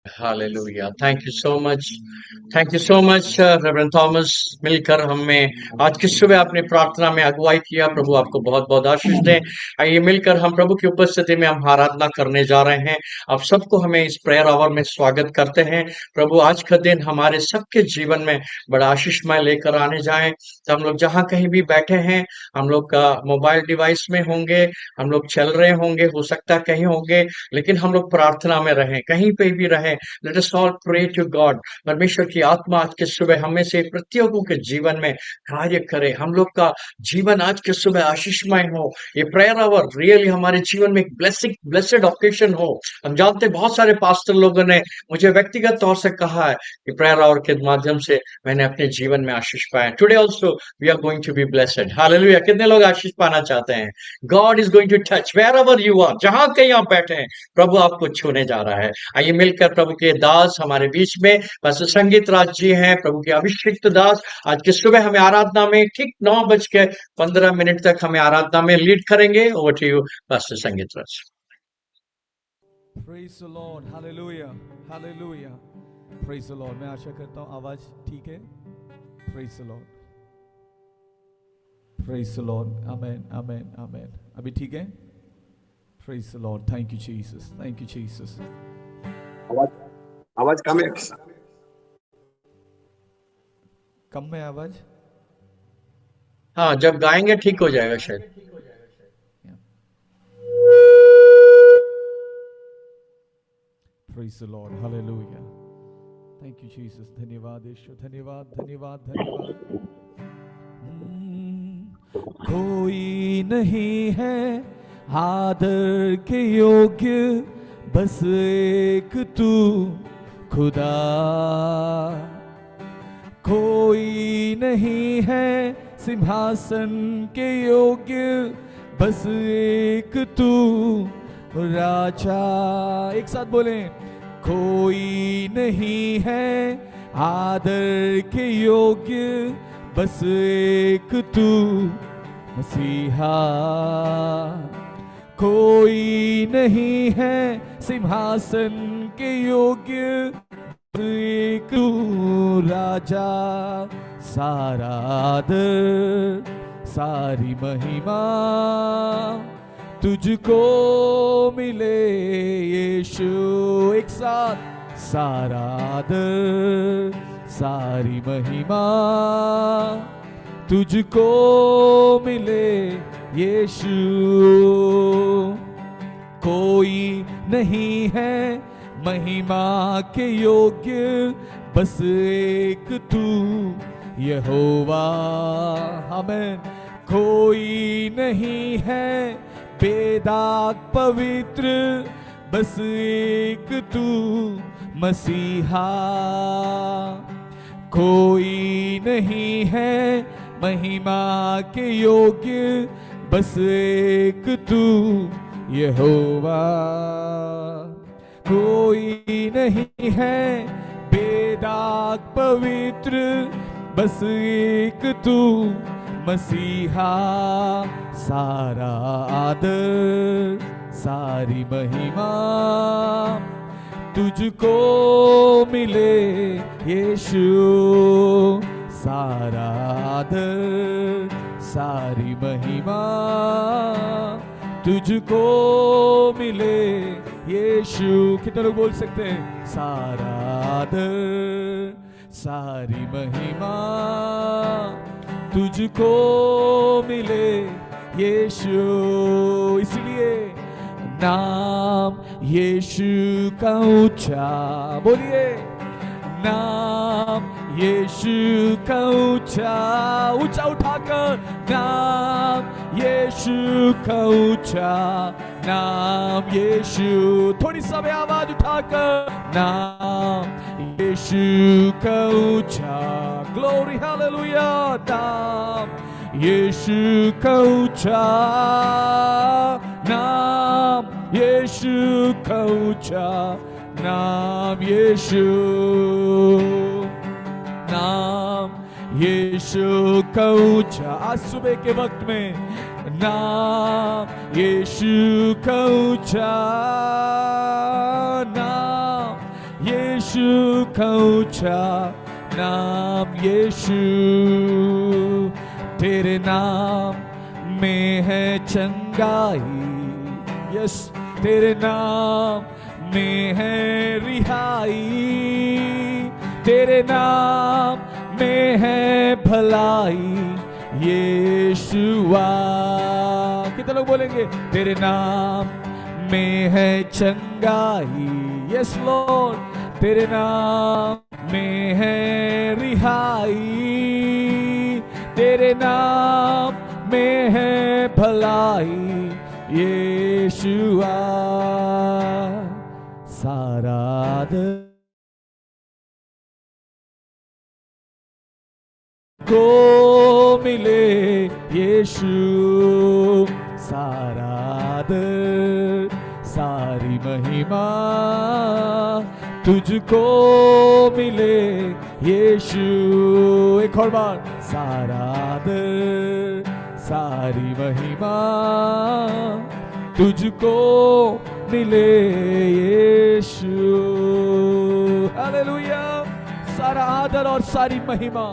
Hallelujah. Thank you so much. Thank you so much reverend Thomas. मिलकर हमें आज की सुबह अपनी प्रार्थना में अगुवाई किया। प्रभु आपको बहुत बहुत आशीष दें। आइए मिलकर हम प्रभु की उपस्थिति में हम आराधना करने जा रहे हैं। आप सबको हमें इस प्रेयर आवर में स्वागत करते हैं। प्रभु आज का दिन हमारे सबके जीवन में बड़ा आशीषमय लेकर आने जाए। तो हम लोग जहाँ कहीं भी बैठे हैं, हम लोग का मोबाइल डिवाइस में होंगे, हम लोग चल रहे होंगे, हो सकता है कहीं होंगे, लेकिन हम लोग प्रार्थना में रहें, कहीं पे भी रहें। Let us all pray to God. परमेश्वर की आत्मा आज के सुबह हमें से प्रत्येकों के जीवन में कार्य करे। हम लोग का जीवन आज के सुबह आशीषमय हो। ये प्रेयर आवर रियली हमारे जीवन में एक ब्लेसिंग ब्लेसेड ऑकेशन हो। हम जानते हैं बहुत सारे पास्टर लोगों ने मुझे व्यक्तिगत तौर से कहा है कि प्रेयर आवर के माध्यम से मैंने अपने जीवन में आशीष पाया। Today also we are going to be blessed. Hallelujah. कितने लोग आशीष पाना चाहते हैं? God is going to touch wherever you are. जहां कहीं आप बैठे हैं, प्रभु आपको छूने जा रहा है। आइए मिलकर प्रभु के दास हमारे बीच में पास्टर संगीत राज जी हैं, प्रभु के अभिषिक्त दास। आज की सुबह हमें आराधना में ठीक 9:15 तक हमें आराधना में लीड करेंगे। ओवर टू यू पास्टर संगीत राज। Praise the Lord, hallelujah, hallelujah. Praise the Lord. मैं आशा करता हूँ आवाज ठीक है. Praise the Lord. Praise the Lord. Amen, amen, amen. अभी ठीक है? Praise the Lord. Thank you Jesus. Thank you Jesus. आवाज आवाज कम है। कम है आवाज? हाँ, जब गाएंगे ठीक हो जाएगा शायद। Praise the Lord. Hallelujah. Thank you Jesus. धन्यवाद ईश्वर, धन्यवाद धन्यवाद धन्यवाद। कोई नहीं है आदर के योग्य, बस एक तू खुदा। कोई नहीं है सिंहासन के योग्य, बस एक तू राजा। एक साथ बोलें, कोई नहीं है आदर के योग्य, बस एक तू मसीहा। कोई नहीं है सिंहासन के योग्य, बस एक तू राजा। सारा आदर सारी महिमा तुझको मिले यीशु। एक साथ, सारा आदर सारी महिमा तुझको मिले यीशु। कोई नहीं है महिमा के योग्य, बस एक तू यहोवा। आमीन। कोई नहीं है बेदाग पवित्र, बस एक तू मसीहा। कोई नहीं है महिमा के योग्य, बस एक तू यहोवा। कोई नहीं है बेदाग पवित्र, बस एक तू मसीहा। सारा आदर सारी महिमा तुझको मिले यीशु। सारा आदर सारी महिमा तुझको मिले यीशु। कितने लोग बोल सकते हैं? सारा आदर सारी महिमा तुझको मिले यीशु। इसलिए नाम यीशु का ऊंचा, बोलिए, नाम यीशु का ऊंचा, ऊंचा उठाकर, नाम यीशु का ऊंचा, नाम यीशु। थोड़ी सा भी आवाज उठाकर, नाम यीशु का ऊंचा, ग्लोरी हालेलुया। नाम यीशु का ऊंचा, नाम यीशु का ऊंचा, नाम यीशु, नाम यीशु का ऊंचा। आज सुबह के वक्त में नाम यीशु का ऊंचा, नाम यीशु का ऊंचा नाम यीशु, तेरे नाम में है चंगाई, यस तेरे नाम में है रिहाई, तेरे नाम में है भलाई यीशुआ। कितने लोग बोलेंगे तेरे नाम में है चंगाई, यस लॉर्ड, तेरे नाम में है रिहाई, तेरे नाम में है भलाई यीशुआ। सारा आदर को मिले यीशु, सारा आदर सारी महिमा तुझको मिले यीशु। एक और बार, सारा आदर सारी महिमा तुझको मिले यीशु। हालेलुया। सारा आदर और सारी महिमा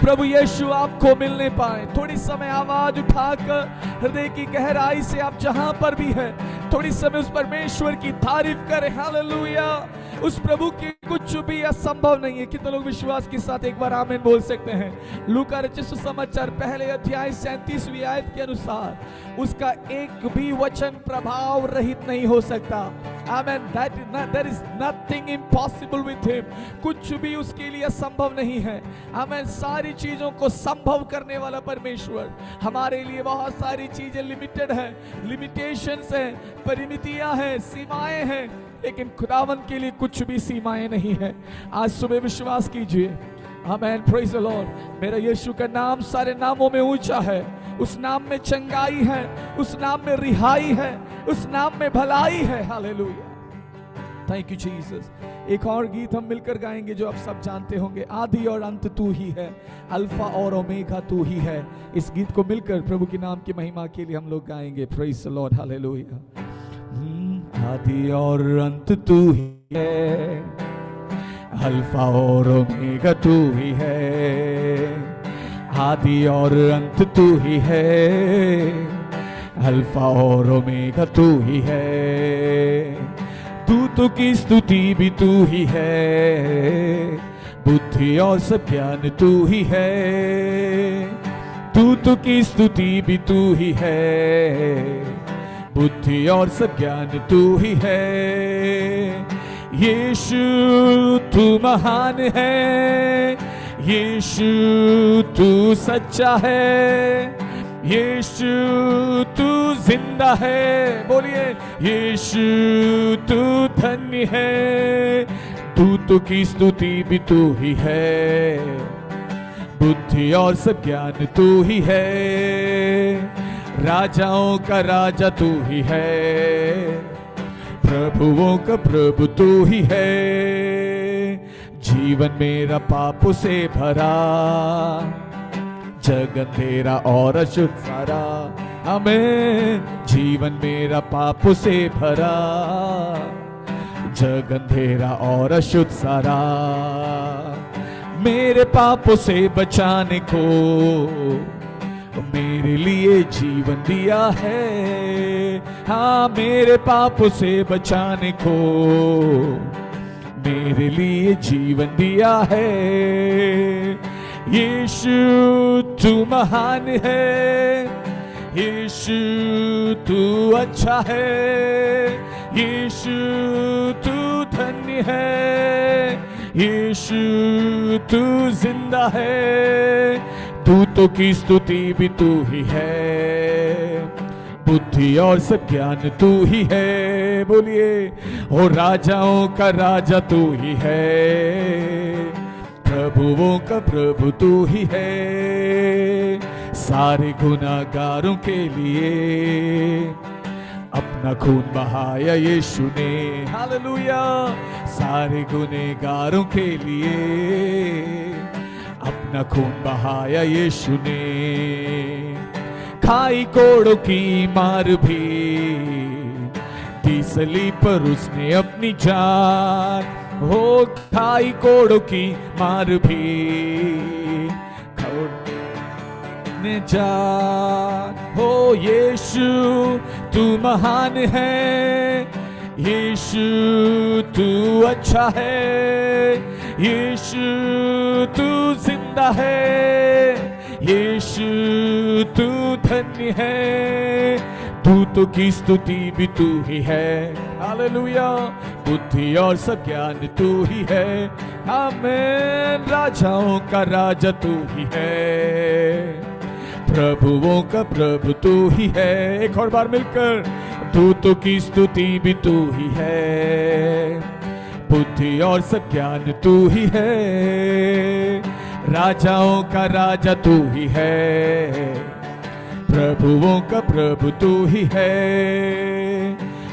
प्रभु यीशु आपको मिलने पाए। थोड़ी समय आवाज उठाकर हृदय की गहराई से आप जहां पर भी है, थोड़ी समय उस परमेश्वर की तारीफ करें। हालेलुया। उस प्रभु की कुछ भी असंभव नहीं है। कितने लोग विश्वास के साथ एक बार आमीन बोल सकते हैं? लूका रचित सुसमाचार पहले अध्याय 37वीं आयत के अनुसार उसका एक भी वचन प्रभाव रहित नहीं हो सकता। आमीन। There is nothing impossible with him। कुछ भी उसके लिए असंभव नहीं है। आमीन। सारी चीजों को संभव करने वाला परमेश्वर। हमारे लिए बहुत सारी चीजें लिमिटेड है, लिमिटेशंस है, परिमितियां हैं, सीमाएं हैं, लेकिन खुदावन के लिए कुछ भी सीमाएं नहीं है। आज सुबह विश्वास कीजिए। आमीन। Praise the Lord. मेरा यीशु का नाम सारे नामों में ऊंचा है। उस नाम में चंगाई है, उस नाम में रिहाई है, उस नाम में भलाई है। हालेलुया। Thank you Jesus. एक और गीत हम मिलकर गाएंगे जो आप सब जानते होंगे। आदि और अंत तू ही है, अल्फा और ओमेगा तू ही है। इस गीत को मिलकर प्रभु के नाम की महिमा के लिए हम लोग गाएंगे। Praise the Lord. हालेलुया। आदि और अंत तू ही है, अल्फा और ओमेगा तू ही है। आदि और अंत तू ही है, अल्फा और ओमेगा तू ही है। दूतों की स्तुति भी तू ही है, बुद्धि और सब ज्ञान तू ही है। दूतों की स्तुति भी तू ही है, बुद्धि और सब ज्ञान तू ही है। यीशु तू महान है, यीशु तू सच्चा है, यीशु तू जिंदा है। बोलिए यीशु तू धन्य है। दूतों की स्तुति भी तू ही है, बुद्धि और सब ज्ञान तू ही है। राजाओं का राजा तू ही है, प्रभुओं का प्रभु तू ही है। जीवन मेरा पापों से भरा, जगत तेरा और अशुद्ध सारा। आमीन। जीवन मेरा पापों से भरा, जगत तेरा और अशुद्ध सारा। मेरे पापों से बचाने को मेरे लिए जीवन दिया है। हाँ, मेरे पापों से बचाने को मेरे लिए जीवन दिया है। यीशु तू महान है, यीशु तू अच्छा है, यीशु तू धन्य है, यीशु तू जिंदा है। दूतों की स्तुति भी तू ही है, बुद्धि और सब ज्ञान तू ही है। बोलिए ओ राजाओं का राजा तू ही है, प्रभुओं का प्रभु तू ही है। सारे गुनाहगारों के लिए अपना खून बहाया यीशु ने। हालेलुया। सारे गुनहगारों के लिए अपना खून बहाया यीशु ने। खाई कोड़ों की मार भी दी की सलीब पर उसने अपनी जान, हो खाई कोड़ों की मार भी ने जान। हो यीशु तू महान है, यीशु तू अच्छा है, यीशु तू जिंदा है, यीशु तू धन्य है, दूतों की स्तुति भी तू ही है। हालेलुया। बुद्धि और सब ज्ञान तू ही है, आमीन। राजाओं का राजा तू ही है, प्रभुओं का प्रभु तू ही है। एक और बार मिलकर, दूतों की स्तुति भी तू ही है, बुद्धि और सब ज्ञान तू ही है, राजाओं का राजा तू ही है, प्रभुओं का प्रभु तू ही है।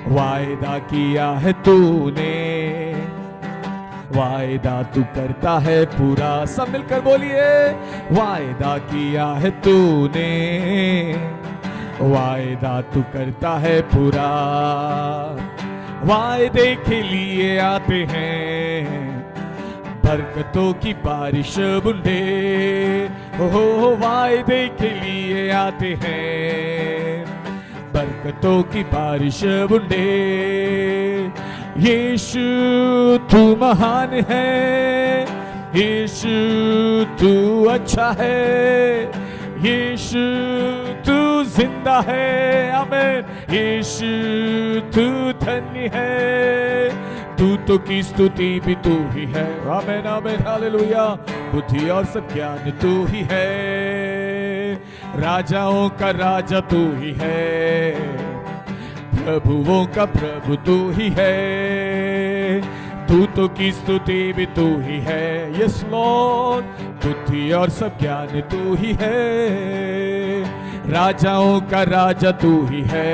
वायदा किया है तूने, वायदा तू करता है पूरा। सब मिलकर बोलिए, वायदा किया है तूने, वायदा तू करता है पूरा। वायदे के लिए आते हैं बरकतों की बारिश बुंदे, हो वायदे के लिए आते हैं बरकतों की बारिश बुंदे। यीशु तू महान है, यीशु तू अच्छा है, यीशु तू जिंदा है, आमीन। यीशु तू धन्य है, दूतों की स्तुति भी तू ही है, आमीन आमीन हालेलुया। बुद्धि और सब ज्ञान तू ही है, राजाओं का राजा तू ही है, प्रभुओं का प्रभु तू ही है, दूतों की स्तुति भी तू ही है। यस लॉर्ड, बुद्धि और सब ज्ञान तू ही है, राजाओं का राजा तू ही है,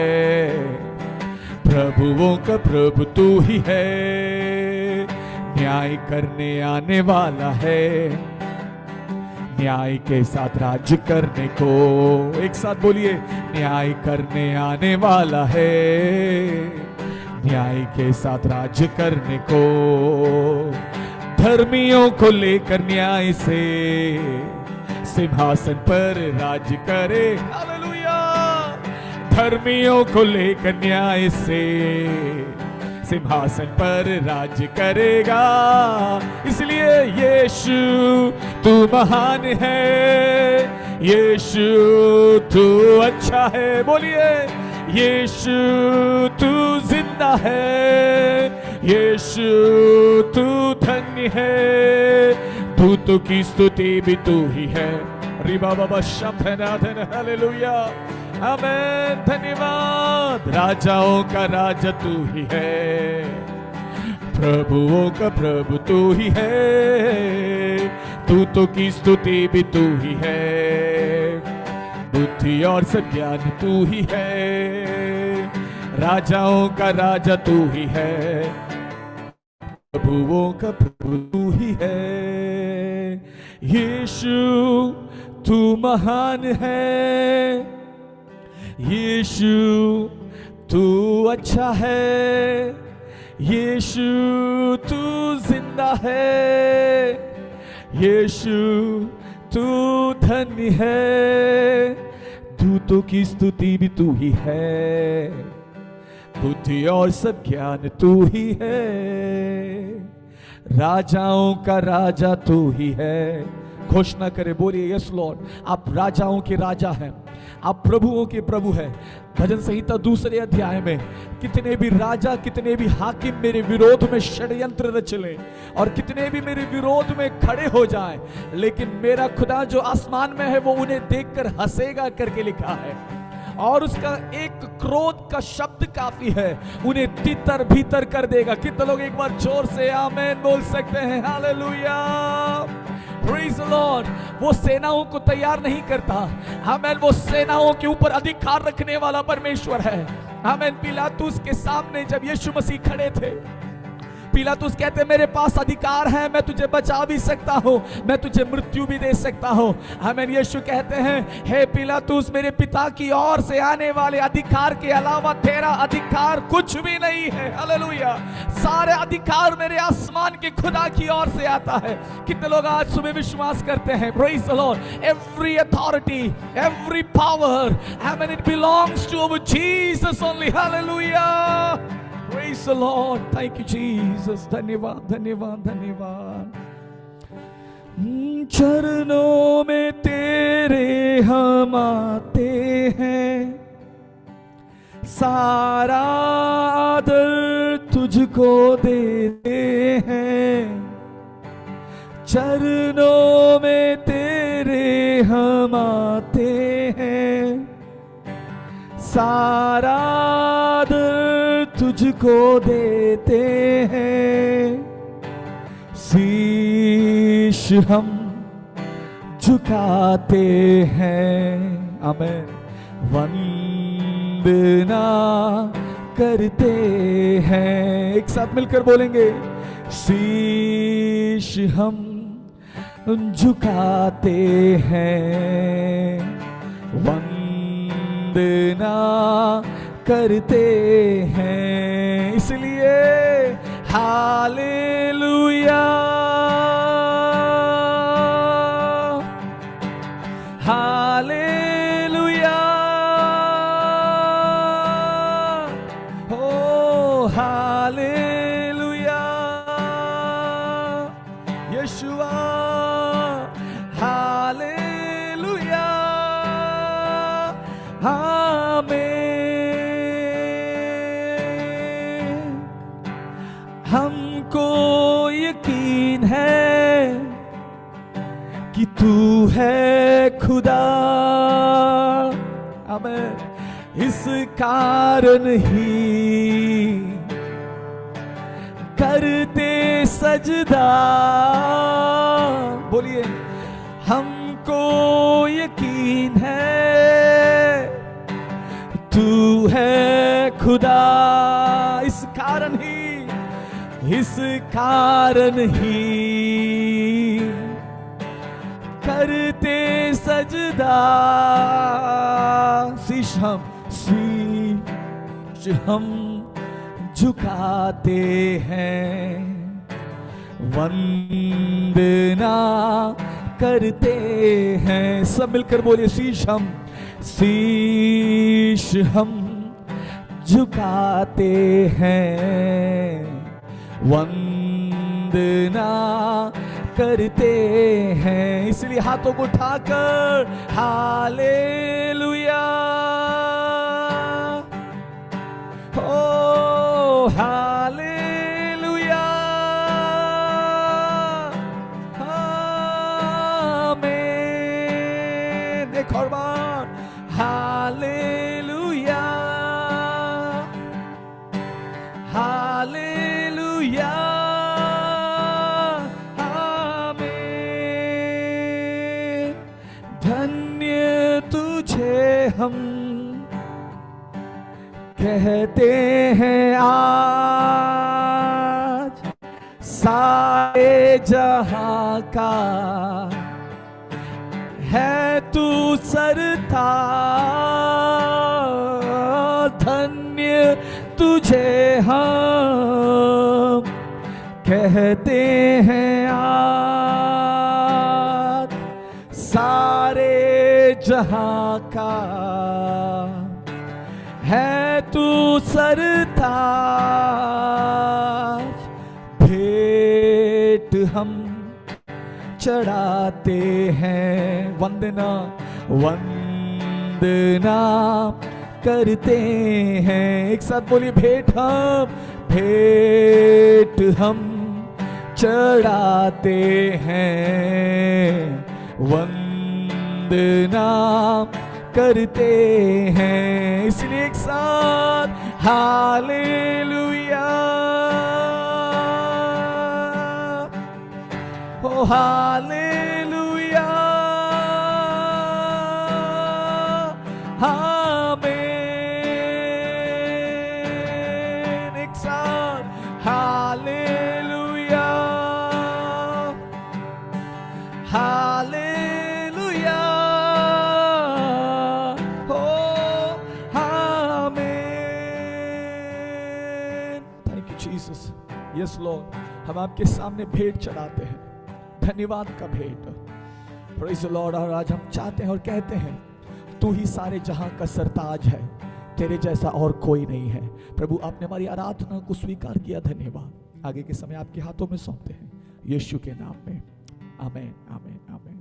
प्रभुओं का प्रभु तू ही है। न्याय करने आने वाला है, न्याय के साथ राज्य करने को। एक साथ बोलिए, न्याय करने आने वाला है, न्याय के साथ राज्य करने को। धर्मियों को लेकर न्याय से सिंहासन पर राज्य करे, हालेलुया। धर्मियों को लेकर न्याय से सिंहासन पर राज्य करेगा। इसलिए यीशु तू महान है, यीशु तू अच्छा है, बोलिए यीशु तू जिंदा है, यीशु तू धन्य है, दूतों की स्तुति भी तू ही है। रिबा बाबा शब्द हालेलुया आमीन। धन्यवाद। राजाओं का राजा तू ही है, प्रभुओं का प्रभु तू ही है, दूतों की स्तुति भी तू ही है, बुद्धि और सब ज्ञान तू ही है, राजाओं का राजा तू ही है, प्रभुओं का प्रभु तू ही है। यीशु तू महान है, यीशु तू अच्छा है, यीशु तू जिंदा है, यीशु तू धन्य है, दूतों की स्तुति भी तू ही है, बुद्धि और सब ज्ञान तू ही है, राजाओं का राजा तू ही है। घोषणा करे, बोलिए यस लॉर्ड, आप राजाओं के राजा हैं, आप प्रभुओं के प्रभु हैं। भजन संहिता 2 अध्याय में कितने भी राजा, कितने भी हाकिम मेरे विरोध में षड्यंत्र रच ले और कितने भी मेरे विरोध में खड़े हो जाएं, लेकिन मेरा खुदा जो आसमान में है वो उन्हें देखकर हंसेगा करके लिखा है। और उसका एक क्रोध का शब्द काफी है, उन्हें तितर भीतर कर देगा। कितने लोग एक बार जोर से आमीन बोल सकते हैं? Hallelujah, praise the Lord. वो सेनाओं को तैयार नहीं करता, आमीन। वो सेनाओं के ऊपर अधिकार रखने वाला परमेश्वर है, आमीन। पिलातुस के सामने जब यीशु मसीह खड़े थे, पिलातुस कहते मेरे पास अधिकार है, मैं तुझे बचा भी सकता हूं, मैं तुझे मृत्यु भी दे सकता हूं। आमीन। यीशु कहते हैं हे पिलातुस, मेरे पिता की ओर से आने वाले अधिकार के अलावा तेरा अधिकार कुछ भी नहीं है। हालेलुया। सारे अधिकार मेरे आसमान के खुदा की ओर से आता है। कितने लोग आज सुबह विश्वास करते हैं? Praise the lord. Every authority, every power, आमीन, it belongs to our Jesus only. Hallelujah. Praise the lord. Thank you Jesus. धन्यवाद, धन्यवाद, धन्यवाद। चरणों में तेरे हम आते हैं, सारा आदर तुझको देते हैं। चरणों में तेरे हम आते हैं, सारा आदर तुझको देते हैं। शीश हम झुकाते हैं, आमीन, वंदना करते हैं। एक साथ मिलकर बोलेंगे, शीश हम झुकाते हैं, वंदना करते हैं। इसलिए हालेलुया, हालेलुया, ओ हालेलुया, यीशुआ, हालेलुया, आमीन। हमको यकीन है कि तू है खुदा, आमीन। इस कारण ही करते सजदा। बोलिए, हमको यकीन है तू है खुदा, इस कारण ही, इस कारण ही करते सजदा। शीश हम झुकाते हैं, वंदना करते हैं। सब मिलकर बोलिए, शीश हम झुकाते हैं, वंदना करते हैं। इसलिए हाथों को उठाकर हालेलुया, ओ हालेलुया, आमीन। एक और बार, हालेलुया, हालेलुया, आमीन। धन्य तुझे हम कहते हैं आज, सारे जहां का है तू सरताज। धन्य तुझे हम कहते हैं आज, सारे जहां का है तू सरताज। भेंट हम चढ़ाते हैं, वंदना करते हैं। एक साथ बोलिए, भेंट हम चढ़ाते हैं, वंदना करते हैं। इसलिए एक साथ हालेलुया, ओ हालेलुया, आमीन। एक साथ हालेलुया, यस लॉर्ड, हम आपके सामने भेंट चढ़ाते हैं, धन्यवाद का भेंट। Praise the Lord. और आज हम चाहते हैं और कहते हैं, तू ही सारे जहां का सरताज है, तेरे जैसा और कोई नहीं है। प्रभु, आपने हमारी आराधना को स्वीकार किया, धन्यवाद। आगे के समय आपके हाथों में सौंपते हैं, यीशु के नाम में, आमीन, आमीन, आमीन।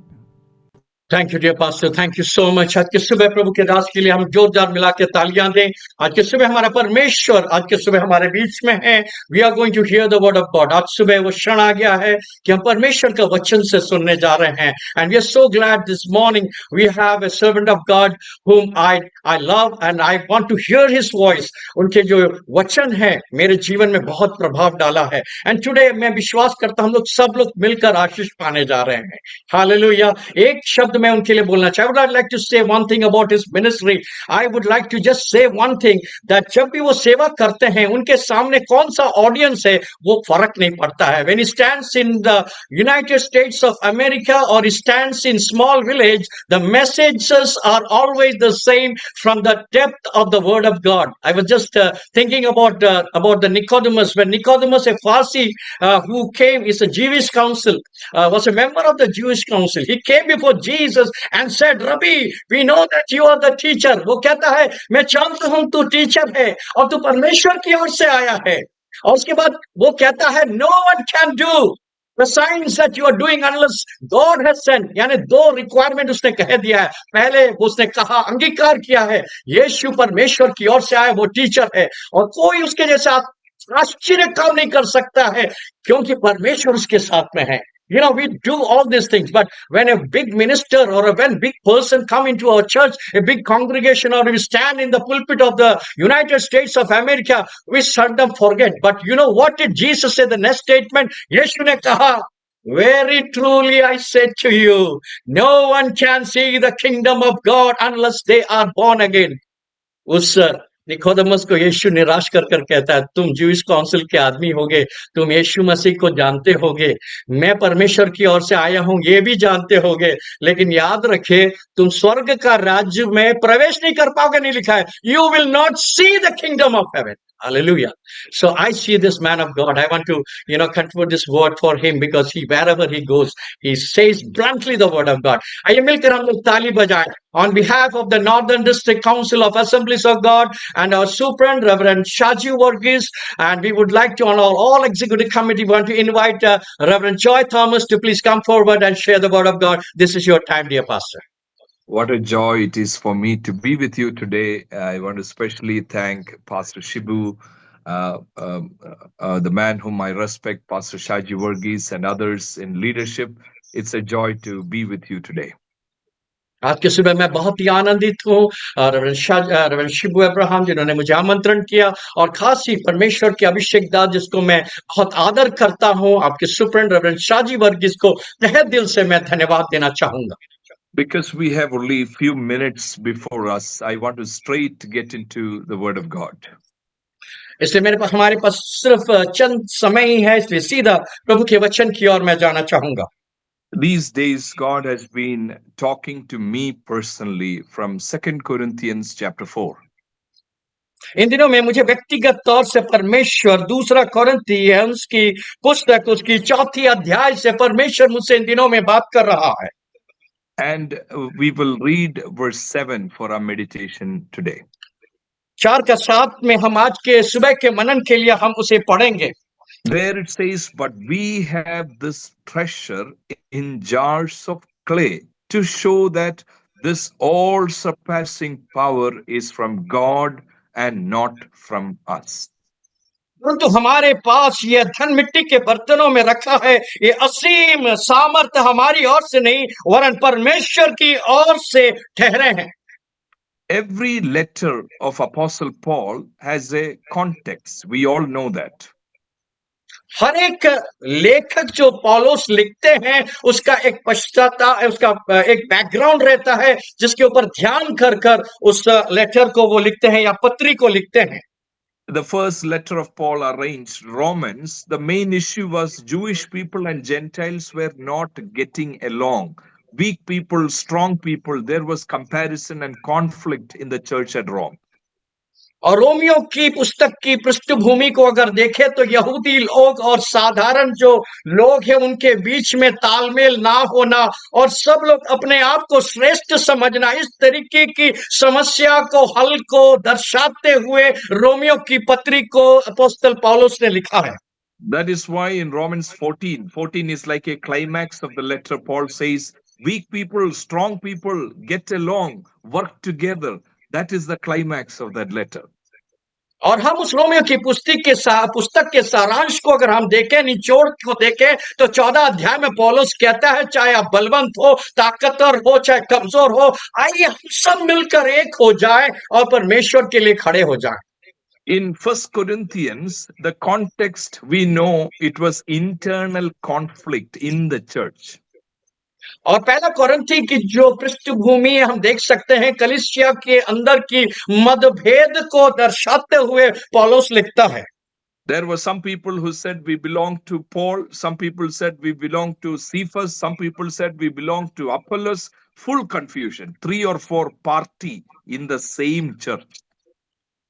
Thank you dear pastor, thank you so much. आज के सुबह प्रभु के दास के लिए हम जोरदार मिला के तालियां दें। आज के सुबह हमारा परमेश्वर आज के सुबह हमारे बीच में है। We are going to hear the word of God. आज सुबह वो क्षण आ गया है कि हम परमेश्वर का वचन से सुनने जा रहे हैं। And we are so glad this morning we have a servant of God whom I love and I want to hear his voice। उनके जो वचन है मेरे जीवन में बहुत प्रभाव डाला है। एंड टुडे मैं विश्वास करता हूं हम लोग सब लोग मिलकर आशीष पाने जा रहे हैं। हालेलुया। एक शब्द मैं उनके लिए बोलना चाहूँ। I would like to say one thing about his ministry। I would like to just say one thing that जब भी वो सेवा करते हैं उनके सामने कौन सा ऑडियंस है वो फर्क नहीं पड़ता है। When he stands in the United States of America or he stands in small village, the messages are always the same from the depth of the word of God। I was just thinking about the Nicodemus, when Nicodemus, a Pharisee who came, is a Jewish council, was a member of the Jewish council। He came before Jesus and said, Rabbi, we know that you are the teacher। वो कहता है मैं जानता हूं तू teacher है और तू परमेश्वर की ओर से आया है। और उसके बाद वो कहता है no one can do the signs that you are doing unless God has sent। यानी दो रिक्वायरमेंट उसने कह दिया है। पहले उसने कहा, अंगीकार किया है यीशु परमेश्वर की ओर से आया, वो टीचर है और कोई उसके जैसा आश्चर्य काम नहीं कर सकता है क्योंकि परमेश्वर उसके साथ में है। You know, we do all these things, but when a big minister or when big person come into our church, a big congregation, or we stand in the pulpit of the United States of America, we seldom forget। But you know what did Jesus say? The next statement, यीशु ने कहा, very truly I say to you, no one can see the kingdom of God unless they are born again। उस Nicodemus को यीशु निराश कर कहता है, तुम Jewish council के आदमी होगे, तुम यीशु मसीह को जानते होगे, मैं परमेश्वर की ओर से आया हूं ये भी जानते होगे, लेकिन याद रखे तुम स्वर्ग का राज्य में प्रवेश नहीं कर पाओगे। नहीं लिखा है, you will not see the kingdom of haven. Hallelujah। So I see this man of God। I want to, contribute this word for him because wherever he goes, he says bluntly the word of God। आइए मिलकर हम लोग ताली बजाएं on behalf of the Northern District Council of Assemblies of God and our Superintendent Reverend Shaji Varghese, and we would like to on all executive committee want to invite Reverend Joy Thomas to please come forward and share the word of God। This is your time, dear pastor। What a joy it is for me to be with you today। I want to especially thank Pastor Shibu, the man whom I respect, Pastor Shaji Varghese and others in leadership। It's a joy to be with you today। आज के सुबह मैं बहुत ही आनंदित हूँ reverend Shibu Abraham जिन्होंने मुझे आमंत्रण किया, और खास ही परमेश्वर के अभिषेक दास जिसको मैं बहुत आदर करता हूँ, आपके सुपरिटेंडेंट रेवरेंड शाजी वर्गीस को तहे दिल से मैं धन्यवाद देना चाहूंगा। Because we have only a few minutes before us, I want to straight get into the word of God। इसलिए हमारे पास सिर्फ चंद समय ही है, इसलिए सीधा प्रभु के वचन की ओर मैं जाना चाहूंगा। These days God has been talking to me personally from 2 Corinthians chapter 4। इन दिनों में मुझे व्यक्तिगत तौर से परमेश्वर दूसरा कोरिन्थियंस की पुस्तक उसकी 4 अध्याय से परमेश्वर मुझसे इन दिनों में बात कर रहा है। And we will read verse 7 for our meditation today। 4 का 7 में हम आज के सुबह के मनन के लिए हम उसे पढ़ेंगे। There it says, but we have this treasure in jars of clay to show that this all surpassing power is from God and not from us। परंतु हमारे पास ये धन मिट्टी के बर्तनों में रखा है, ये असीम सामर्थ्य हमारी ओर से नहीं वरन परमेश्वर की ओर से ठहरे हैं। Every letter of Apostle Paul has a context। We all know that। हर एक लेखक जो पौलुस लिखते हैं उसका एक पश्चाताप, उसका एक बैकग्राउंड रहता है जिसके ऊपर ध्यान कर उस लेटर को वो लिखते हैं या पत्री को लिखते हैं। The first letter of Paul arranged Romans, the main issue was Jewish people and Gentiles were not getting along। Weak people, strong people, there was comparison and conflict in the church at Rome। और Romeo की पुस्तक की पृष्ठभूमि को अगर देखें तो यहूदी लोग और साधारण जो लोग हैं उनके बीच में तालमेल ना होना और सब लोग अपने आप को श्रेष्ठ समझना, इस तरीके की समस्या को हल को दर्शाते हुए रोमियो की पत्री को अपोस्तल पौलुस ने लिखा है। That is why in Romans 14 is like a climax of the letter. Paul says, weak people, strong people, get along, work together. That is the climax of that letter. और हम उस रोमियो की पुस्तक के सारांश को अगर हम देखें, निचोड़ को देखें, तो 14 अध्याय में पौलुस कहता है चाहे आप बलवंत हो, ताकतवर हो, चाहे कमजोर हो, आइए हम सब मिलकर एक हो जाए और परमेश्वर के लिए खड़े हो जाएं। In 1 Corinthians, the context we know it was internal conflict in the church. और पहला कोरिन्थी की जो पृष्ठभूमि है हम देख सकते हैं, कलीसिया के अंदर की मतभेद को दर्शाते हुए पौलुस लिखता है। There were some people who said we belong to Paul, some people said we belong to Cephas, some people said we belong to Apollos. Full confusion, 3 or 4 party in the same church.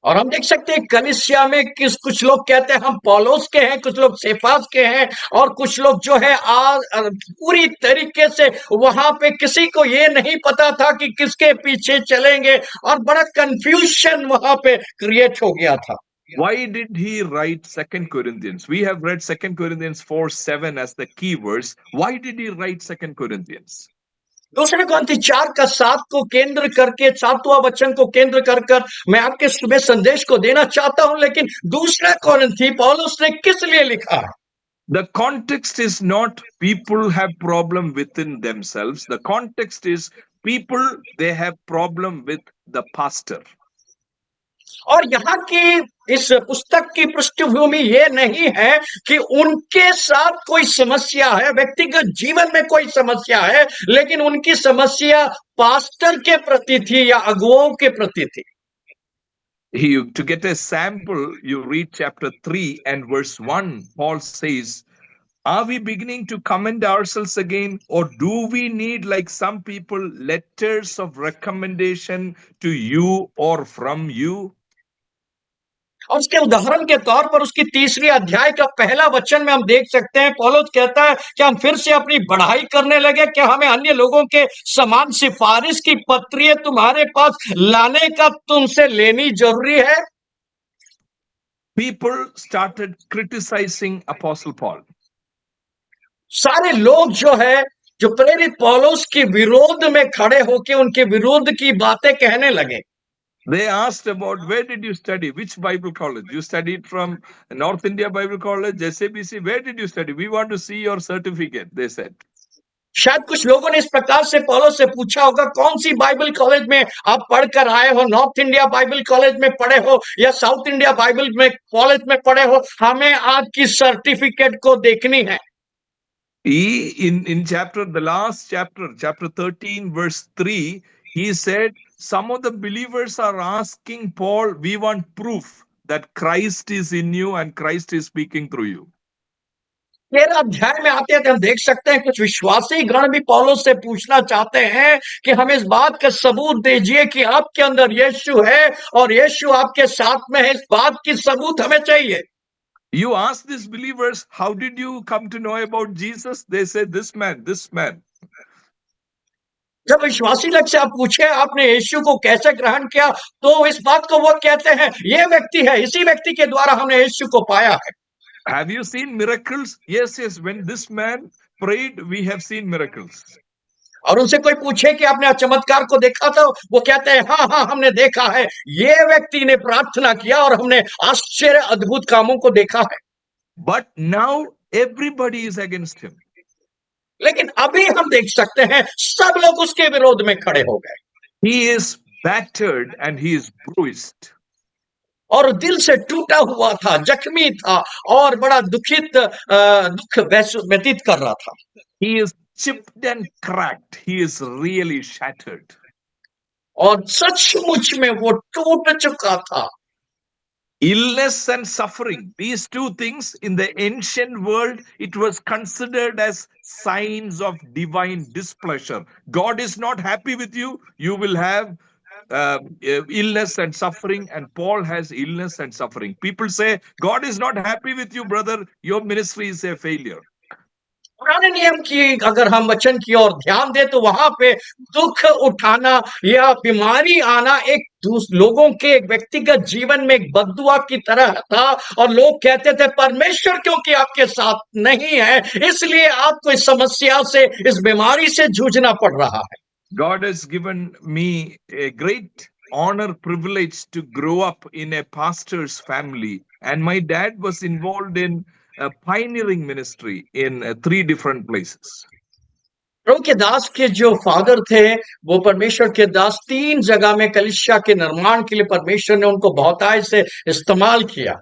और हम देख सकते हैं कलीसिया में कुछ लोग कहते हैं हम पौलुस के हैं, कुछ लोग सेफास के हैं, और कुछ लोग जो है पूरी तरीके से वहां पे किसी को ये नहीं पता था कि किसके पीछे चलेंगे, और बड़ा कंफ्यूजन वहां पे क्रिएट हो गया था। Why did he write 2 Corinthians? We have read 2 Corinthians 4:7 as the key verse. Why did he write 2 Corinthians? दूसरे कोरिन्थी 4:7 को केंद्र करके, 7वां वचन को केंद्र कर मैं आपके सुबह संदेश को देना चाहता हूं, लेकिन दूसरा कोरिन्थी पौलुस ने किस लिए लिखा है? The context is not people have problem within themselves. The context is people, they have problem with the pastor. और यहाँ की इस पुस्तक की पृष्ठभूमि ये नहीं है कि उनके साथ कोई समस्या है, व्यक्तिगत जीवन में कोई समस्या है, लेकिन उनकी समस्या पास्टर के प्रति थी या अगुवाओं के प्रति थी। To get a sample, you read chapter 3 and verse 1. Paul says, are we beginning to commend ourselves again, or do we need, like some people, letters of recommendation to you or from you? और उसके उदाहरण के तौर पर उसकी 3री अध्याय का पहला वचन में हम देख सकते हैं पौलुस कहता है कि हम फिर से अपनी बढ़ाई करने लगे, क्या हमें अन्य लोगों के समान सिफारिश की पत्रियां तुम्हारे पास लाने का तुमसे लेनी जरूरी है? People started criticizing Apostle Paul. सारे लोग जो है, जो प्रेरित पौलुस के विरोध में खड़े होकर उनके विरोध की बातें कहने लगे। They asked about where did you study, which Bible college? You studied from North India Bible College, SABC. Where did you study? We want to see your certificate, they said. शायद कुछ लोगों ने इस प्रकार से पौलुस से पूछा होगा, कौन सी बाइबल कॉलेज में आप पढ़कर आए हो? नॉर्थ इंडिया बाइबल कॉलेज में पढ़े हो या साउथ इंडिया बाइबल में कॉलेज में पढ़े हो? हमें आपकी सर्टिफिकेट को देखनी है। In the last chapter 13 verse 3, he said, some of the believers are asking Paul, we want proof that Christ is in you and Christ is speaking through you. 13 अध्याय में आते हैं हम देख सकते हैं कुछ विश्वासी गण भी पौलुस से पूछना चाहते हैं कि हमें इस बात का सबूत दीजिए कि आपके अंदर यीशु है और यीशु आपके साथ में है। इस बात की सबूत हमें चाहिए। You ask these believers, how did you come to know about Jesus? They say, this man. जब विश्वासी लोग से आप पूछे आपने यीशु को कैसे ग्रहण किया, तो इस बात को वो कहते हैं ये व्यक्ति है, इसी व्यक्ति के द्वारा हमने यीशु को पाया है। Have you seen miracles? Yes. When this man prayed, we have seen miracles. और उनसे कोई पूछे कि आपने चमत्कार को देखा था, वो कहते हैं हाँ हमने देखा है, ये व्यक्ति ने प्रार्थना किया और हमने आश्चर्य अद्भुत कामों को देखा है। But now everybody is against him. लेकिन अभी हम देख सकते हैं सब लोग उसके विरोध में खड़े हो गए। He is battered and he is bruised. और दिल से टूटा हुआ था, जख्मी था और बड़ा दुख व्यतीत कर रहा था। He is chipped and cracked. He is really shattered. और सचमुच में वो टूट चुका था। Illness and suffering, these two things in the ancient world, it was considered as signs of divine displeasure. God is not happy with you. You will have illness and suffering, and Paul has illness and suffering. People say, God is not happy with you, brother. Your ministry is a failure. पुराने नियम की अगर हम वचन की ओर ध्यान दें तो वहां पे दुख उठाना या बीमारी आना लोगों के एक व्यक्तिगत जीवन में एक बद्दुआ की तरह था, और लोग कहते थे परमेश्वर क्योंकि आपके साथ नहीं है इसलिए आपको इस समस्या से, इस बीमारी से जूझना पड़ रहा है। God has given me a great honor, privilege to grow up in a pastor's family, and my dad was involved in a pioneering ministry in 3 different places. प्रभु के दास के जो फादर थे वो परमेश्वर के दास 3 जगह में कलीसिया के निर्माण के लिए परमेश्वर ने उनको बहुतायत से इस्तेमाल किया।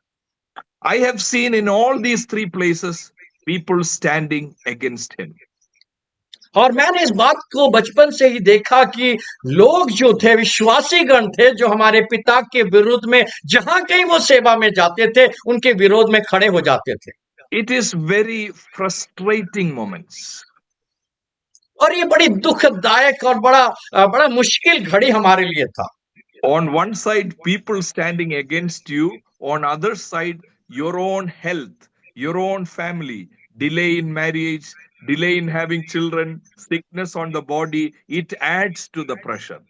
I have seen in all these 3 places people standing against him. और मैंने इस बात को बचपन से ही देखा कि लोग जो थे, विश्वासी गण थे, जो हमारे पिता के विरुद्ध में जहां कहीं वो सेवा में जाते थे उनके विरोध में खड़े हो जाते थे। It is very frustrating moments. और ये बड़ी दुखदायक और बड़ा मुश्किल घड़ी हमारे लिए था। On one side, people standing against you. On other side, your own health, your own family, delay in marriage, delay in having children, sickness on the body. It adds to the pressure.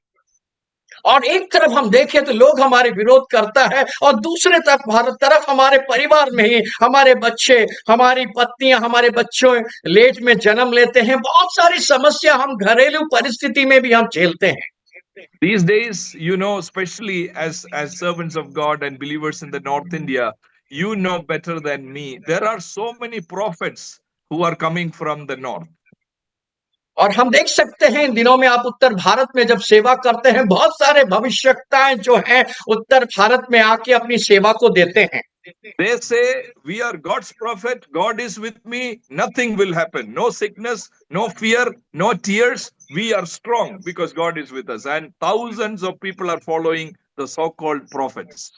और एक तरफ हम देखें तो लोग हमारे विरोध करता है, और दूसरे तरफ हमारे परिवार में ही हमारे बच्चे, हमारी पत्नियां, हमारे बच्चों लेट में जन्म लेते हैं। बहुत सारी समस्या हम घरेलू परिस्थिति में भी हम झेलते हैं। These days, especially as servants of God and believers in the North India, you know better than me. There are so many prophets who are coming from the north. और हम देख सकते हैं इन दिनों में, आप उत्तर भारत में जब सेवा करते हैं, बहुत सारे भविष्यवक्ताएं जो हैं उत्तर भारत में आके अपनी सेवा को देते हैं। They say, we are God's prophet, God is with me, nothing will happen, no sickness, no fear, no tears, we are strong because God is with us. And thousands of people are following the so-called prophets.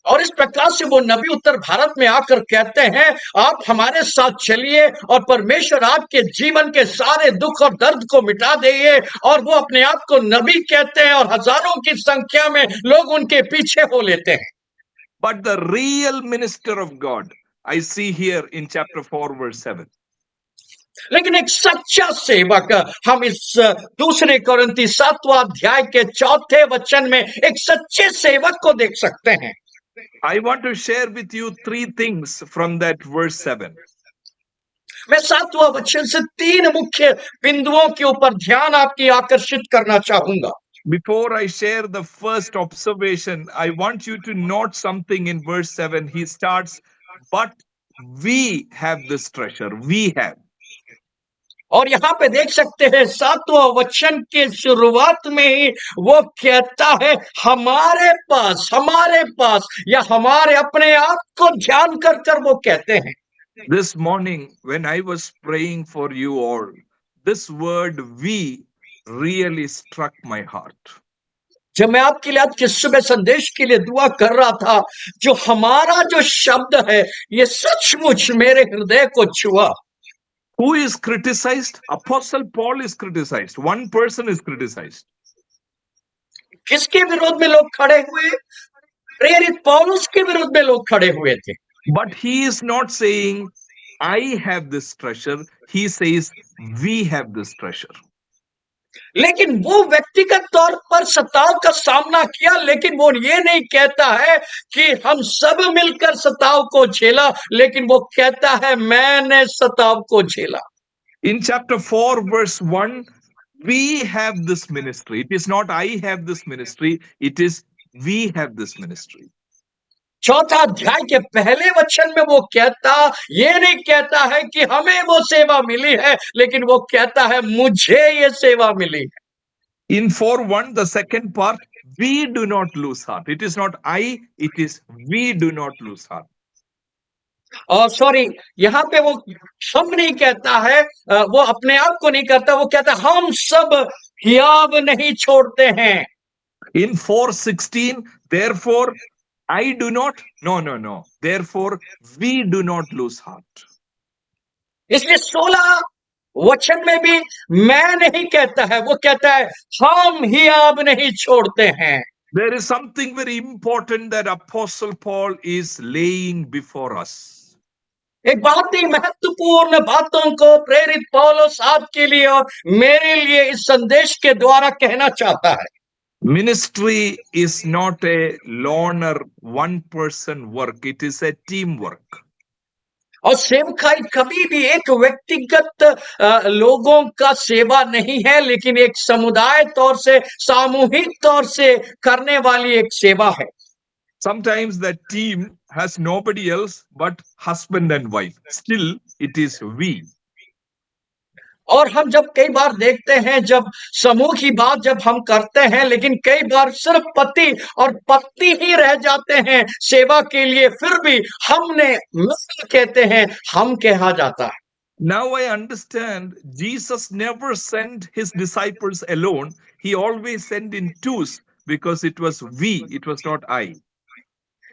और इस प्रकार से वो नबी उत्तर भारत में आकर कहते हैं आप हमारे साथ चलिए और परमेश्वर आपके जीवन के सारे दुख और दर्द को मिटा देंगे, और वो अपने आप को नबी कहते हैं और हजारों की संख्या में लोग उनके पीछे हो लेते हैं। But the real minister of God, I see here in chapter 4 verse 7. लेकिन एक सच्चा सेवक हम इस 2 कोरिन्थी 7वां अध्याय के 4थे वचन में एक सच्चे सेवक को देख सकते हैं। I want to share with you 3 things from that verse 7. मैं 7वां वचन से 3 मुख्य बिंदुओं के ऊपर ध्यान आपकी आकर्षित करना चाहूंगा। Before I share the first observation, I want you to note something in verse 7. He starts, but we have this treasure. We have. और यहाँ पे देख सकते हैं 7वां वचन के शुरुआत में ही वो कहता है हमारे पास या हमारे अपने आप को ध्यान कर वो कहते हैं। This morning when I was praying for you all, this word we really struck my heart. जब मैं आपके लिए आज के सुबह संदेश के लिए दुआ कर रहा था, जो हमारा जो शब्द है ये सचमुच मेरे हृदय को छुआ। Who is criticized? Apostle Paul is criticized. One person is criticized. किसके विरोध में लोग खड़े हुए? प्रेरित पौलुस के विरोध में लोग खड़े हुए थे। But he is not saying, I have this treasure. He says, we have this treasure. लेकिन वो व्यक्तिगत तौर पर सताव का सामना किया, लेकिन वो ये नहीं कहता है कि हम सब मिलकर सताव को झेला, लेकिन वो कहता है मैंने सताव को झेला। In chapter 4 verse 1, we have this ministry. It is not I have this ministry, it is we have this ministry. 4था अध्याय के पहले वचन में वो ये नहीं कहता है कि हमें वो सेवा मिली है, लेकिन वो कहता है मुझे ये सेवा मिली है। In 4:1, the second part, we do not lose heart. It is not I, it is we do not lose heart. और सॉरी, यहाँ पे वो हम नहीं कहता है, वो अपने आप को नहीं करता, वो कहता है हम सब हियाव नहीं छोड़ते हैं। In 4:16, therefore I do not, no. Therefore, we do not lose heart. इसलिए 16 वचन में भी मैं नहीं कहता है, वो कहता है हम ही अब नहीं छोड़ते हैं। There is something very important that Apostle Paul is laying before us. एक बहुत ही महत्वपूर्ण बातों को प्रेरित पौलुस आपके लिए और मेरे लिए इस संदेश के द्वारा कहना चाहता है। Ministry is not a loner one person work, it is a teamwork. और सेवकाई कभी भी एक व्यक्तिगत लोगों का सेवा नहीं है, लेकिन एक समुदाय तौर से, सामूहिक तौर से करने वाली एक सेवा है। Sometimes the team has nobody else but husband and wife. Still, it is we. और हम जब कई बार देखते हैं, जब समूह की बात जब हम करते हैं, लेकिन कई बार सिर्फ पति और पत्नी ही रह जाते हैं सेवा के लिए, फिर भी हमने मिल कहते हैं, हम कहा जाता है। Now I understand Jesus never sent his disciples alone. He always sent in twos because it was we, it was not I.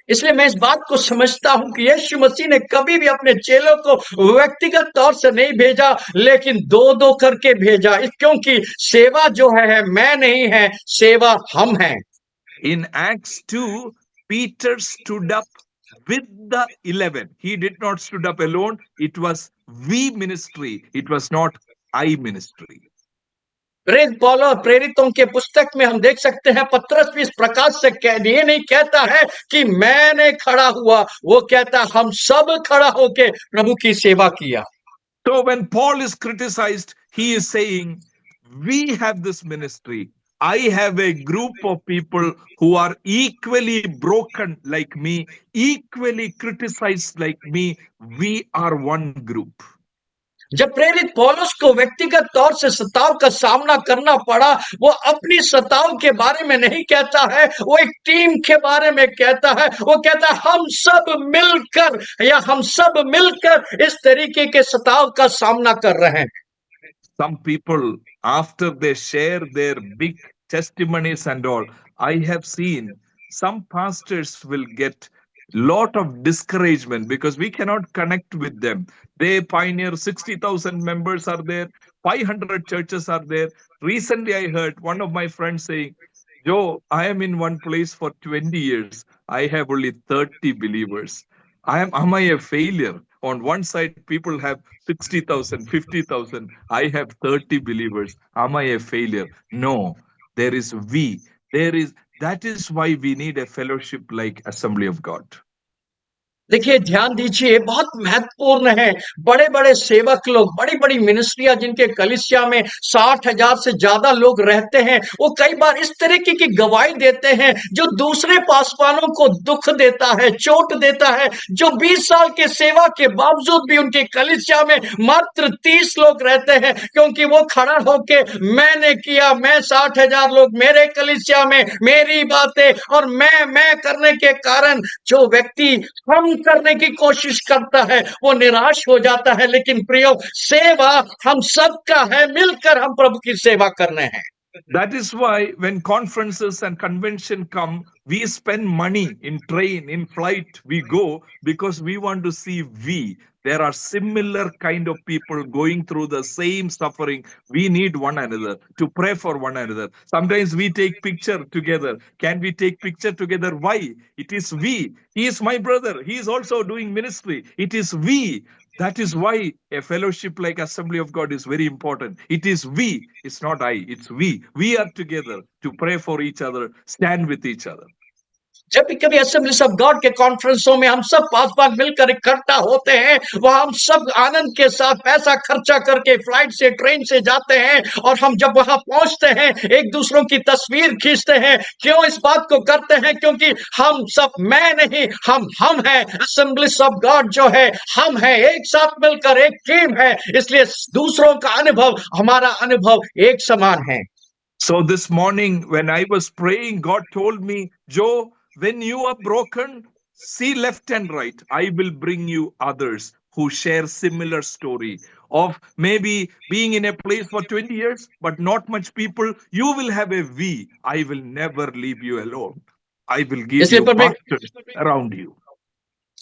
इसलिए मैं इस बात को समझता हूं कि यीशु मसीह ने कभी भी अपने चेलों को व्यक्तिगत तौर से नहीं भेजा, लेकिन दो दो करके भेजा, क्योंकि सेवा जो है मैं नहीं है, सेवा हम हैं। In Acts 2, Peter stood up with the 11. He did not stood up alone. It was we ministry. It was not I ministry. प्रेरित पौलुस और प्रेरितों के पुस्तक में हम देख सकते हैं, पतरस भी इस प्रकार से ये नहीं कहता है कि मैंने खड़ा हुआ, वो कहता हम सब खड़ा होके प्रभु की सेवा किया। So when Paul is criticized, he is saying, we have this ministry. I have a group of people who are equally broken like me, equally criticized like me. We are one group. जब प्रेरित पौलुस को व्यक्तिगत तौर से सताव का सामना करना पड़ा, वो अपनी सताव के बारे में नहीं कहता है, वो एक टीम के बारे में कहता है। वो कहता है हम सब मिलकर, या हम सब मिलकर इस तरीके के सताव का सामना कर रहे हैं। Some people, after they share their big testimonies and all, I have seen some pastors will get lot of discouragement because we cannot connect with them. They pioneer 60,000 members are there, 500 churches are there. Recently, I heard one of my friends saying, Joe, I am in one place for 20 years. I have only 30 believers. Am I a failure? On one side, people have 60,000, 50,000. I have 30 believers. Am I a failure? No, there is we. That is why we need a fellowship like Assembly of God. देखिए, ध्यान दीजिए, बहुत महत्वपूर्ण है। बड़े बड़े सेवक लोग, बड़ी बड़ी मिनिस्ट्रियां जिनके कलीसिया में 60,000 से ज्यादा लोग रहते हैं, वो कई बार इस तरीके की गवाही देते हैं जो दूसरे पासवानों को दुख देता है, चोट देता है, जो 20 साल के सेवा के बावजूद भी उनके कलीसिया में मात्र 30 लोग रहते हैं, क्योंकि वो खड़ा होके मैंने किया, मैं 60,000 लोग मेरे कलीसिया में, मेरी बातें और मैं करने के कारण जो व्यक्ति हम करने की कोशिश करता है वो निराश हो जाता है। लेकिन प्रियो, सेवा हम सबका है, मिलकर हम प्रभु की सेवा करने हैं। That is why when conferences and convention come, we spend money in train, in flight, we go because we want to see we. There are similar kind of people going through the same suffering. We need one another to pray for one another. Sometimes we take picture together. Can we take picture together? Why? It is we. He is my brother. He is also doing ministry. It is we. That is why a fellowship like Assembly of God is very important. It is we. It's not I. It's we. We are together to pray for each other, stand with each other. जब भी कभी assemblies of God के कॉन्फ्रेंसों में हम सब पास मिलकर इकट्ठा होते हैं, वहां हम सब आनंद के साथ पैसा खर्चा करके फ्लाइट से, ट्रेन से जाते हैं, और हम जब वहां पहुंचते हैं एक दूसरों की तस्वीर खींचते हैं। क्यों इस बात को करते हैं? क्योंकि हम सब, मैं नहीं, हम हैं। असेंबलीज ऑफ गॉड जो है, हम हैं, एक साथ मिलकर एक टीम है, इसलिए दूसरों का अनुभव हमारा अनुभव एक समान है। So this morning when I was praying, God told me, Joe, when you are broken, see left and right. I will bring you others who share similar story of maybe being in a place for 20 years, but not much people. You will have a we. I will never leave you alone. I will give you pastors around you.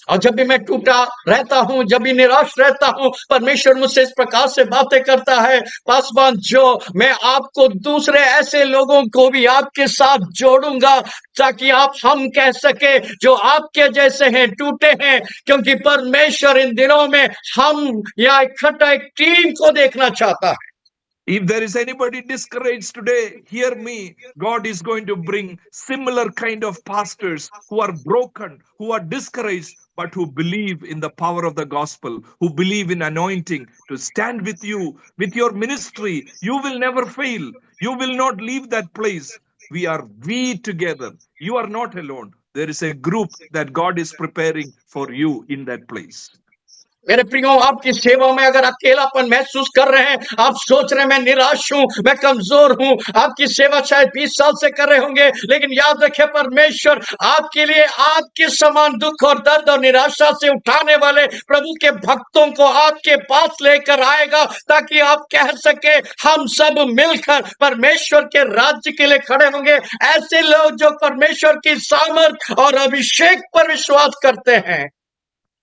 और जब भी मैं टूटा रहता हूं, जब भी निराश रहता हूं, परमेश्वर मुझसे इस प्रकार से बातें करता है, पासवान जो मैं आपको दूसरे ऐसे लोगों को भी आपके साथ जोड़ूंगा, ताकि आप हम कह सके जो आपके जैसे हैं, टूटे हैं, क्योंकि परमेश्वर इन दिनों में हम या इकट्ठा एक टीम को देखना चाहता है। If there is anybody discouraged today, hear me. God is going to bring similar kind of pastors who are broken, who are discouraged, but who believe in the power of the gospel, who believe in anointing to stand with you, with your ministry. You will never fail. You will not leave that place. We together. You are not alone. There is a group that God is preparing for you in that place. मेरे प्रियो, आपकी सेवा में अगर अकेलापन महसूस कर रहे हैं, आप सोच रहे हैं मैं निराश हूं, मैं कमजोर हूं, आपकी सेवा शायद 20 साल से कर रहे होंगे, लेकिन याद रखें परमेश्वर आपके लिए आपके समान दुख और दर्द और निराशा से उठाने वाले प्रभु के भक्तों को आपके पास लेकर आएगा, ताकि आप कह सके हम सब मिलकर परमेश्वर के राज्य के लिए खड़े होंगे। ऐसे लोग जो परमेश्वर की सामर्थ और अभिषेक पर विश्वास करते हैं।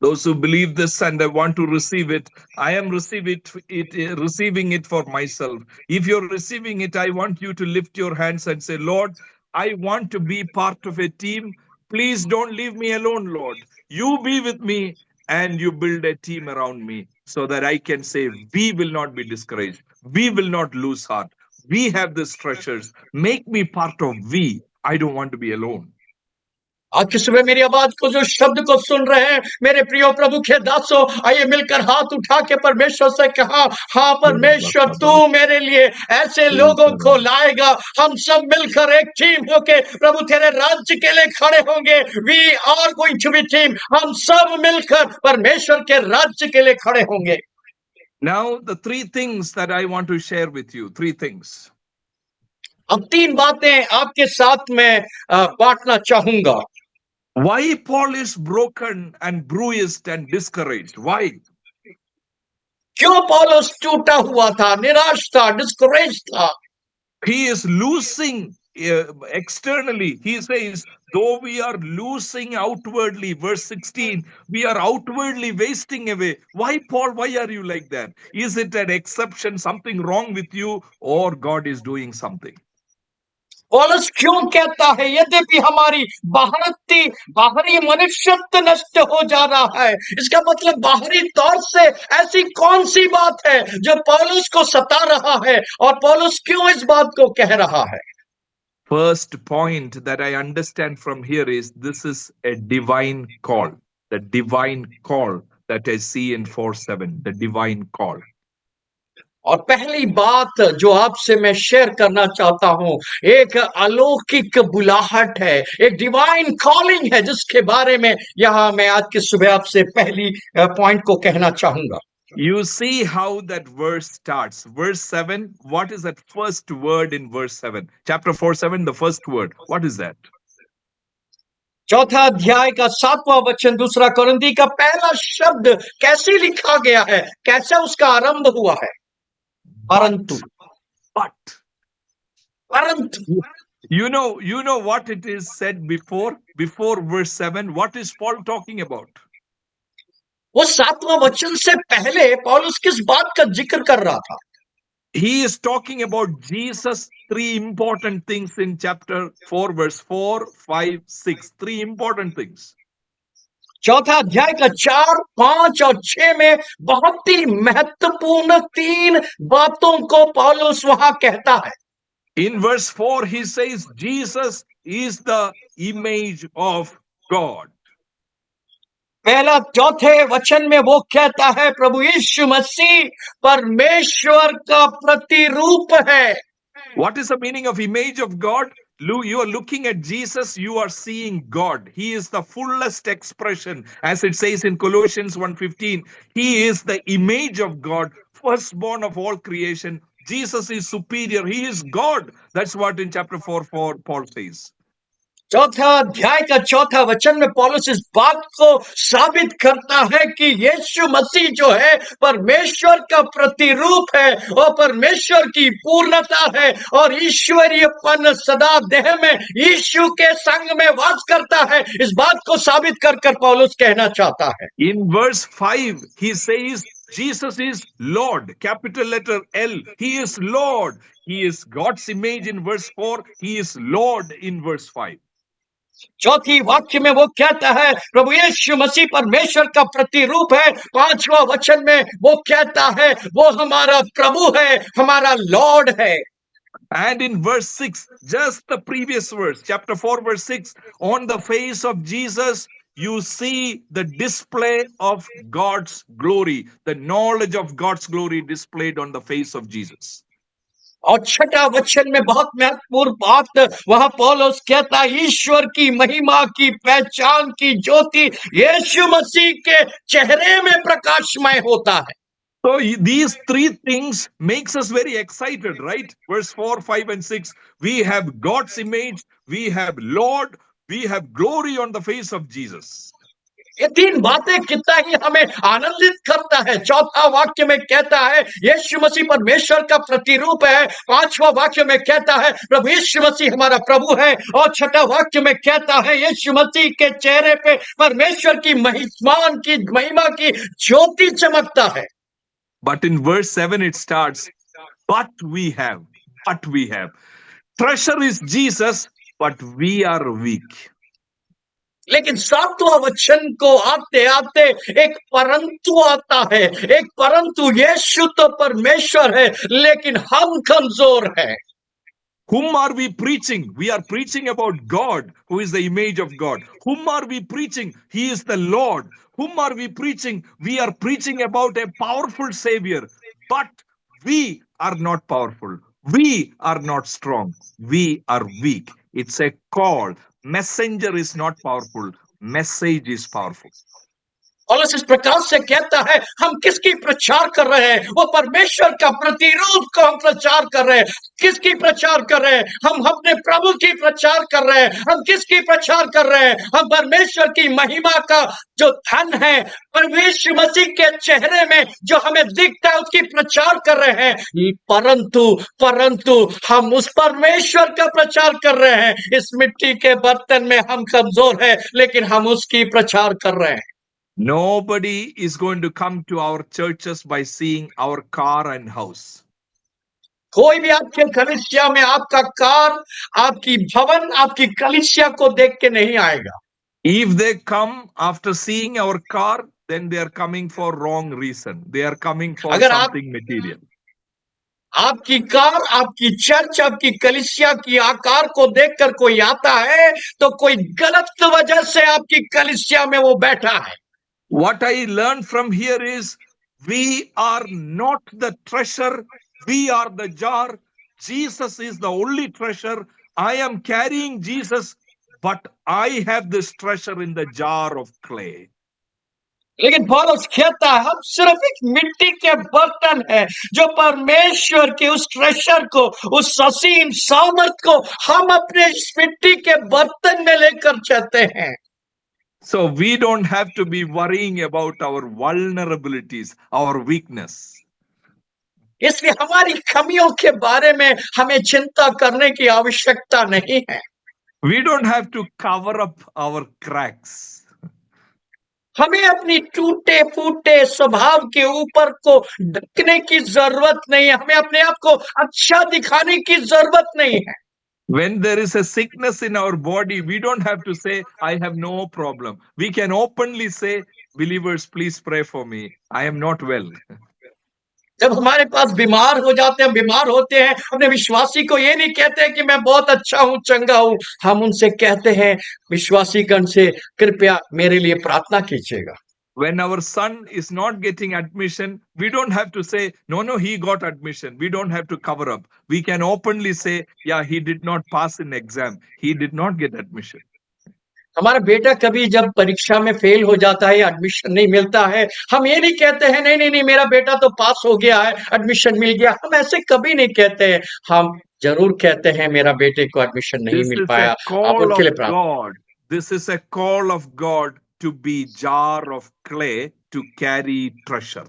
Those who believe this and I want to receive it, I am receiving it for myself. If you're receiving it, I want you to lift your hands and say, Lord, I want to be part of a team. Please don't leave me alone, Lord. You be with me and you build a team around me so that I can say, we will not be discouraged. We will not lose heart. We have these treasures. Make me part of we. I don't want to be alone. आज की सुबह मेरी आवाज को जो शब्द को सुन रहे हैं, मेरे प्रियो प्रभु के दासों, आइए मिलकर हाथ उठा के परमेश्वर से कहा, हाँ परमेश्वर तू मेरे लिए ऐसे लोगों को लाएगा। हम सब मिलकर एक टीम होके प्रभु तेरे राज्य के लिए खड़े होंगे। We are going to be team. हम सब मिलकर परमेश्वर के राज्य के लिए खड़े होंगे। Now the three things that I want to share with you, three things. अब 3 बातें आपके साथ में बांटना चाहूंगा। Why Paul is broken and bruised and discouraged? Why? क्यों पौलुस टूटा हुआ था, निराश था, डिस्करेज था? He is losing externally. He says, though we are losing outwardly, verse 16, we are outwardly wasting away. Why, Paul? Why are you like that? Is it an exception, something wrong with you, or God is doing something? पौलुस क्यों कहता है यद्यपि हमारी बाहरी मनुष्यत्व नष्ट हो जा रहा है, इसका मतलब बाहरी तौर से ऐसी कौन सी बात है जो पौलुस को सता रहा है, और पौलुस क्यों इस बात को कह रहा है? First point that I understand from here is this is a divine call. The divine call that I see in 4:7, the divine call. और पहली बात जो आपसे मैं शेयर करना चाहता हूं, एक अलौकिक बुलाहट है, एक डिवाइन कॉलिंग है, जिसके बारे में यहां मैं आज की सुबह आपसे पहली पॉइंट को कहना चाहूंगा। You see how that verse starts. Verse 7, what is that first word in verse 7? Chapter 4:7, the first word. What is that? चौथा अध्याय का 7वां वचन, दूसरा कोरिन्थी का पहला शब्द कैसे लिखा गया है, कैसे उसका आरंभ हुआ है? परंतु। You know what it is said before verse 7. What is Paul talking about? वो 7वां वचन से पहले पौलुस किस बात का जिक्र कर रहा था? He is talking about Jesus, 3 important things in chapter 4, verse 4, 5, 6. 3 important things. चौथा अध्याय का 4, 5 और 6 में बहुत ही महत्वपूर्ण 3 बातों को पौलुस वहां कहता है। In verse 4, he says, Jesus is the image of God. पहला चौथे वचन में वो कहता है प्रभु यीशु मसीह परमेश्वर का प्रतिरूप है। What is the meaning of image of God? You are looking at Jesus, you are seeing God. He is the fullest expression, as it says in Colossians 1:15. He is the image of God, firstborn of all creation. Jesus is superior. He is God. That's what in chapter 4 Paul says. चौथा अध्याय का चौथा वचन में पौलुस इस बात को साबित करता है कि यीशु मसीह जो है परमेश्वर का प्रतिरूप है और परमेश्वर की पूर्णता है और ईश्वरीयपन सदा देह में यीशु के संग में वास करता है। इस बात को साबित कर कर पौलुस कहना चाहता है। In verse 5, he says, Jesus is Lord, capital letter L. He is Lord. He is God's image in verse 4. He is Lord in verse 5. चौथी वाक्य में वो कहता है प्रभु यीशु मसीह परमेश्वर का प्रतिरूप है। पांचवा वचन में वो कहता है वो हमारा प्रभु है, हमारा लॉर्ड है। And in verse 6, just the previous verse, chapter 4, verse 6, on the face of Jesus, you see the display of God's glory, the knowledge of God's glory displayed on the face of Jesus. और छठा वचन में बहुत महत्वपूर्ण बात वहां पौलुस कहता है ईश्वर की महिमा की पहचान की ज्योति यीशु मसीह के चेहरे में प्रकाशमय होता है। So these three things makes us very excited, right? Verse 4, 5, and 6. We have God's image, we have Lord, we have glory on the face of Jesus. ये तीन बातें कितना ही हमें आनंदित करता है। चौथा वाक्य में कहता है यीशु मसीह परमेश्वर का प्रतिरूप है। पांचवा वाक्य में कहता है प्रभु यीशु मसीह हमारा प्रभु है और छठा वाक्य में कहता है यीशु मसीह के चेहरे पे परमेश्वर की महिमा की ज्योति चमकता है। But in verse 7 it starts, but we have. Treasure is Jesus, but we are weak. लेकिन सातवां वचन को आते आते एक परंतु आता है। एक परंतु यीशु तो परमेश्वर है लेकिन हम कमजोर हैं। Whom are we preaching? We are preaching about God, who is the image of God. Whom are we preaching? He is the Lord. Whom are we preaching? We are preaching about a powerful Savior. But we are not powerful. We are not strong. We are weak. It's a call. Messenger is not powerful. Message is powerful. पौलुस इस प्रकार से कहता है हम किसकी प्रचार कर रहे हैं? वो परमेश्वर का प्रतिरूप को हम प्रचार कर रहे हैं। किसकी प्रचार कर रहे हैं? हम अपने प्रभु की प्रचार कर रहे हैं। हम किसकी प्रचार कर रहे हैं? हम परमेश्वर की महिमा का जो धन है परमेश्वर मसीह के चेहरे में जो हमें दिखता है उसकी प्रचार कर रहे हैं। परंतु हम उस परमेश्वर का प्रचार कर रहे हैं। इस मिट्टी के बर्तन में हम कमजोर हैं लेकिन हम उसकी प्रचार कर रहे हैं। Nobody is going to come to our churches by seeing our car and house. कोई भी आपके कलीसिया में आपका कार, आपकी भवन, आपकी कलीसिया को देख के नहीं आएगा। If they come after seeing our car, then they are coming for wrong reason. They are coming for something material. आपकी कार, आपकी चर्च, आपकी कलीसिया की आकार को देखकर कोई आता है तो कोई गलत वजह से आपकी कलीसिया में वो बैठा है। What I learned from here is we are not the treasure, we are the jar. Jesus is the only treasure. I am carrying Jesus, but I have this treasure in the jar of clay. लेकिन पौलुस कहता है हम सिर्फ एक मिट्टी के बर्तन है जो परमेश्वर के उस ट्रेजर को, उस असीम सामर्थ को हम अपने इस मिट्टी के बर्तन में लेकर चलते हैं। So we don't have to be worrying about our vulnerabilities, our weakness. इसलिए हमारी कमियों के बारे में हमें चिंता करने की आवश्यकता नहीं है। We don't have to cover up our cracks. हमें अपनी टूटे फूटे स्वभाव के ऊपर को ढकने की जरूरत नहीं है। हमें अपने आप को अच्छा दिखाने की जरूरत नहीं है। When there is a sickness in our body, we don't have to say, I have no problem. We can openly say, believers, please pray for me. I am not well. जब हमारे पास बीमार हो जाते हैं, बीमार होते हैं, अपने विश्वासी को ये नहीं कहते हैं कि मैं बहुत अच्छा हूं, चंगा हूं। हम उनसे कहते हैं विश्वासीगण से कृपया मेरे लिए प्रार्थना कीजिएगा। When our son is not getting admission, we don't have to say, no, he got admission. We don't have to cover up. We can openly say, yeah, he did not pass in exam. He did not get admission. हमारा बेटा कभी जब परीक्षा में fail हो जाता है, admission नहीं मिलता है, हम ये नहीं कहते हैं नहीं मेरा बेटा तो पास हो गया है, एडमिशन मिल गया। हम ऐसे कभी नहीं कहते हैं। हम जरूर कहते हैं मेरा बेटे को एडमिशन नहीं This मिल is a पाया, आप call उनके लिए of प्रार्थना। God. This is a call of God to be jar of clay to carry treasure.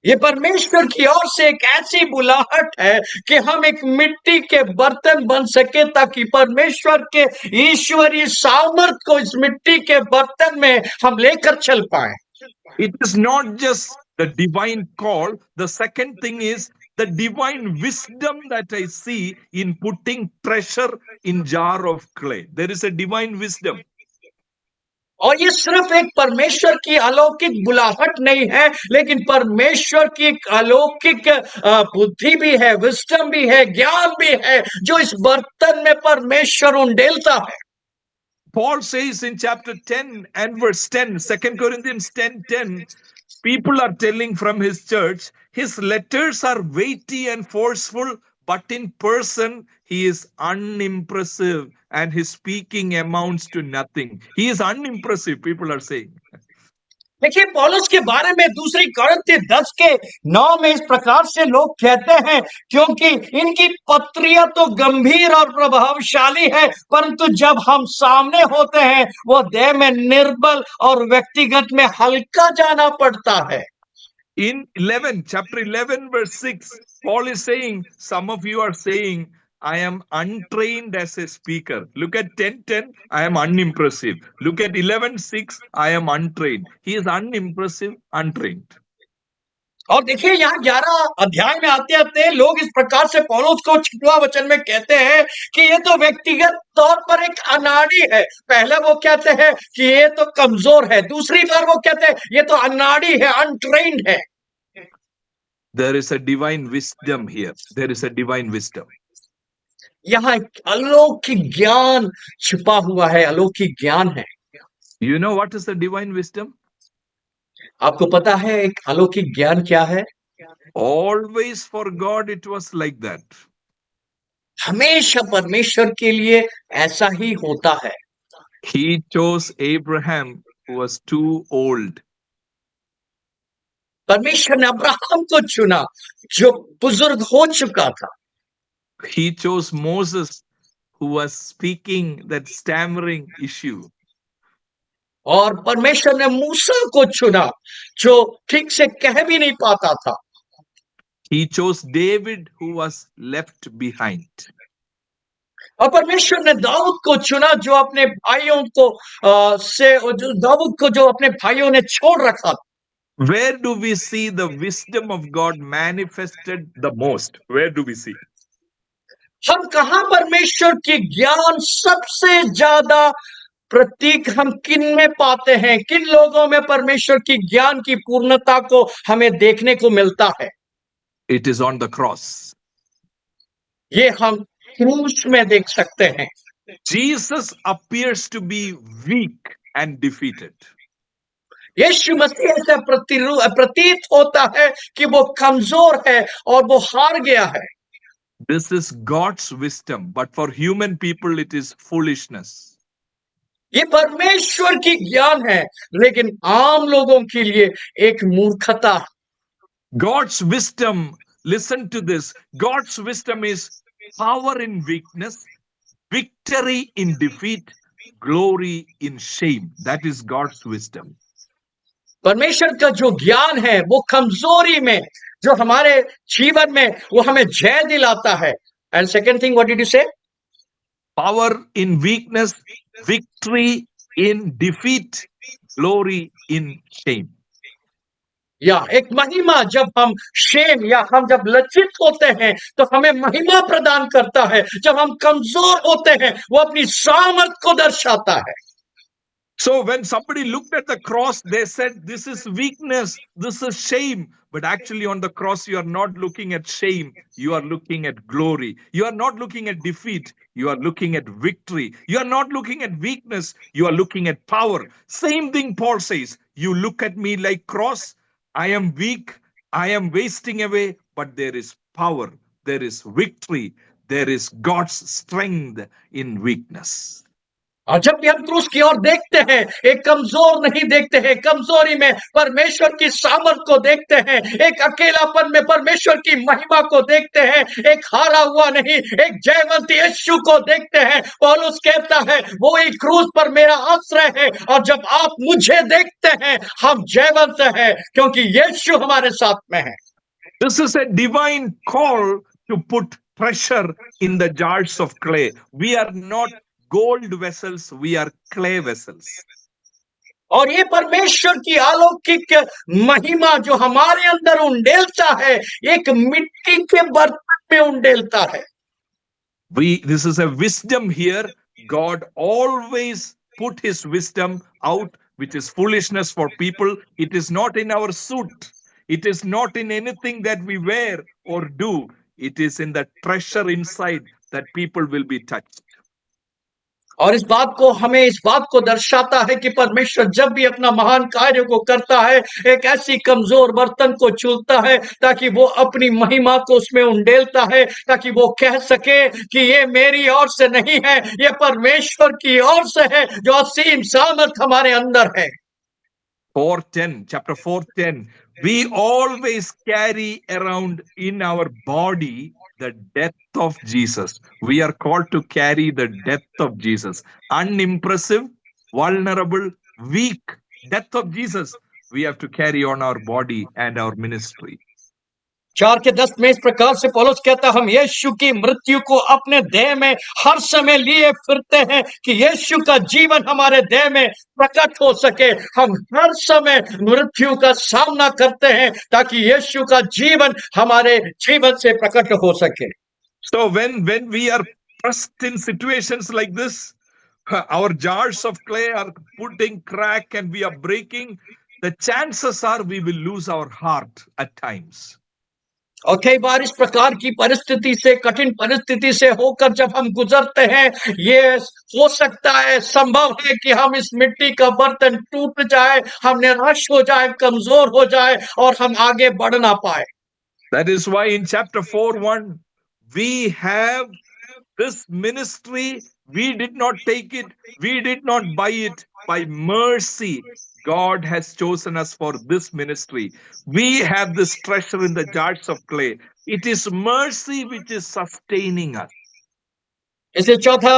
ये परमेश्वर की ओर से एक ऐसी बुलाहट है कि हम एक मिट्टी के बर्तन बन सके, ताकि परमेश्वर के ईश्वरीय सामर्थ को इस मिट्टी के बर्तन में हम लेकर चल पाए। It is not just the divine call. The second thing is the divine wisdom that I see in putting treasure in jar of clay. There is a divine wisdom. और ये सिर्फ एक परमेश्वर की अलौकिक बुलाहट नहीं है, लेकिन परमेश्वर की एक अलौकिक बुद्धि भी है, विजडम भी है, ज्ञान भी है, जो इस बर्तन में परमेश्वर उंडेलता है। Paul says in chapter 10 and verse 10, 2 Corinthians 10:10, people are telling from his church, his letters are weighty and forceful, but in person he is unimpressive and his speaking amounts to nothing. He is unimpressive, people are saying. देखिए, पौलुस के बारे में दूसरी कोरिन्थी 10:9 में इस प्रकार से लोग कहते हैं, क्योंकि इनकी पत्रियां तो गंभीर और प्रभावशाली है, परंतु जब हम सामने होते हैं वो देह में निर्बल और व्यक्तिगत में हल्का जाना पड़ता है। In chapter 11, verse 6, Paul is saying, some of you are saying, I am untrained as a speaker. Look at 10:10, I am unimpressive. Look at 11:6, I am untrained. He is unimpressive, untrained. और देखिए, यहाँ 11 अध्याय में आते आते लोग इस प्रकार से पौलुस को 6वां वचन में कहते हैं कि ये तो व्यक्तिगत तौर पर एक अनाड़ी है। पहले वो कहते हैं कि ये तो कमजोर है, दूसरी बार वो कहते हैं ये तो अनाड़ी है, अनट्रेन्ड है। There is a divine wisdom here. There is a divine wisdom. यहाँ एक अलौकिक ज्ञान छिपा हुआ है, अलौकिक ज्ञान है। You know what is the divine wisdom? आपको पता है एक अलौकिक ज्ञान क्या है? Always for God it was like that. हमेशा परमेश्वर के लिए ऐसा ही होता है। He chose Abraham, who was too old. परमेश्वर ने अब्राहम को चुना जो बुजुर्ग हो चुका था। He chose Moses, who was speaking that stammering issue. और परमेश्वर ने मूसा को चुना जो ठीक से कह भी नहीं पाता था। He chose David, who was left behind. और परमेश्वर ने दाऊद को चुना जो अपने भाइयों को दाऊद को जो अपने भाइयों ने छोड़ रखा था। Where do we see the wisdom of God manifested the most? Where do we see? हम कहां परमेश्वर की ज्ञान सबसे ज्यादा प्रतीक हम किन में पाते हैं? किन लोगों में परमेश्वर की ज्ञान की पूर्णता को हमें देखने को मिलता है? It is on the cross. ये हम क्रूस में देख सकते हैं। Jesus appears to be weak and defeated. यीशु मसीह ऐसा प्रतीत होता है कि वो कमजोर है और वो हार गया है। This is God's wisdom, but for human people it is foolishness. ये परमेश्वर की ज्ञान है, लेकिन आम लोगों के लिए एक मूर्खता। God's wisdom, listen to this. God's wisdom is power in weakness, victory in defeat, glory in shame. That is God's wisdom. परमेश्वर का जो ज्ञान है वो कमजोरी में, जो हमारे जीवन में, वो हमें जय दिलाता है। And second thing, what did you से? Power in weakness, victory in defeat, glory in shame. या एक महिमा, जब हम शेम या हम जब लज्जित होते हैं तो हमें महिमा प्रदान करता है। जब हम कमजोर होते हैं वो अपनी सामर्थ को दर्शाता है। So when somebody looked at the cross, they said, this is weakness, this is shame. But actually on the cross, you are not looking at shame. You are looking at glory. You are not looking at defeat. You are looking at victory. You are not looking at weakness. You are looking at power. Same thing Paul says. You look at me like cross. I am weak. I am wasting away. But there is power. There is victory. There is God's strength in weakness. और जब भी हम क्रूस की ओर देखते हैं, एक कमजोर नहीं देखते हैं, कमजोरी में परमेश्वर की सामर्थ को देखते हैं, एक अकेलापन में परमेश्वर की महिमा को देखते हैं, एक हारा हुआ नहीं, एक जयवंत यीशु को देखते हैं। पौलुस कहता है वो एक क्रूस पर मेरा आश्रय है, और जब आप मुझे देखते हैं हम जयवंत हैं, क्योंकि यीशु हमारे साथ में है। This is a divine call to put treasure in the jars of clay. We are not gold vessels, we are clay vessels. और ये परमेश्वर की अलौकिक महिमा जो हमारे अंदर उंडेलता है, एक मिट्टी के बर्तन में उंडेलता है। This is a wisdom here. God always put his wisdom out, which is foolishness for people. It is not in our suit. It is not in anything that we wear or do. It is in the treasure inside that people will be touched. और इस बात को दर्शाता है कि परमेश्वर जब भी अपना महान कार्य को करता है, एक ऐसी कमजोर बर्तन को छूता है, ताकि वो अपनी महिमा को उसमें उंडेलता है, ताकि वो कह सके कि ये मेरी ओर से नहीं है, ये परमेश्वर की ओर से है, जो असीम सामर्थ हमारे अंदर है। 4:10, chapter 4:10, we always carry around in our body the death of Jesus. We are called to carry the death of Jesus. Unimpressive, vulnerable, weak death of Jesus. We have to carry on our body and our ministry. 4:10 में इस प्रकार से पौलुस कहता, हम यीशु की मृत्यु को अपने देह में हर समय लिए फिरते हैं कि यीशु का जीवन हमारे देह में प्रकट हो सके। हम हर समय मृत्यु का सामना करते हैं ताकि यीशु का जीवन हमारे जीवन से प्रकट हो सके। So when we are pressed in situations like this, our jars of clay are putting crack and we are breaking, the chances are we will lose our heart at times. और कई बार इस प्रकार की परिस्थिति से, कठिन परिस्थिति से होकर जब हम गुजरते हैं, ये हो सकता है, संभव है कि हम इस मिट्टी का बर्तन टूट जाए, हम निराश हो जाए, कमजोर हो जाए और हम आगे बढ़ ना पाए। That is why in chapter 4:1 we have this ministry. We did not take it, we did not buy it. By mercy, God has chosen us for this ministry. We have this treasure in the jars of clay. It is mercy which is sustaining us. इसे चौथा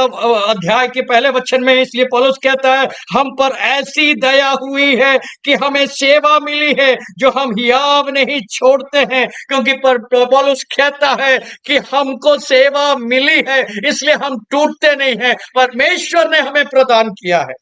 अध्याय के पहले वचन में इसलिए पौलुस कहता है, हम पर ऐसी दया हुई है कि हमें सेवा मिली है जो हम हियाव नहीं छोड़ते हैं, क्योंकि पौलुस कहता है कि हमको सेवा मिली है, इसलिए हम टूटते नहीं हैं, परमेश्वर ने हमें प्रदान किया है।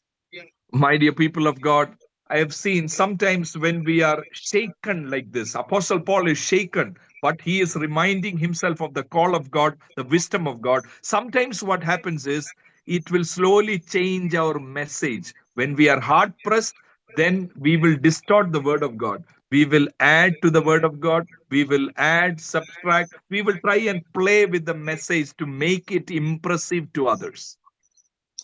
My dear people of God, I have seen sometimes when we are shaken like this, Apostle Paul is shaken, but he is reminding himself of the call of God, the wisdom of God. Sometimes what happens is it will slowly change our message. When we are hard pressed, then we will distort the word of God. We will add to the word of God. We will add, subtract. We will try and play with the message to make it impressive to others.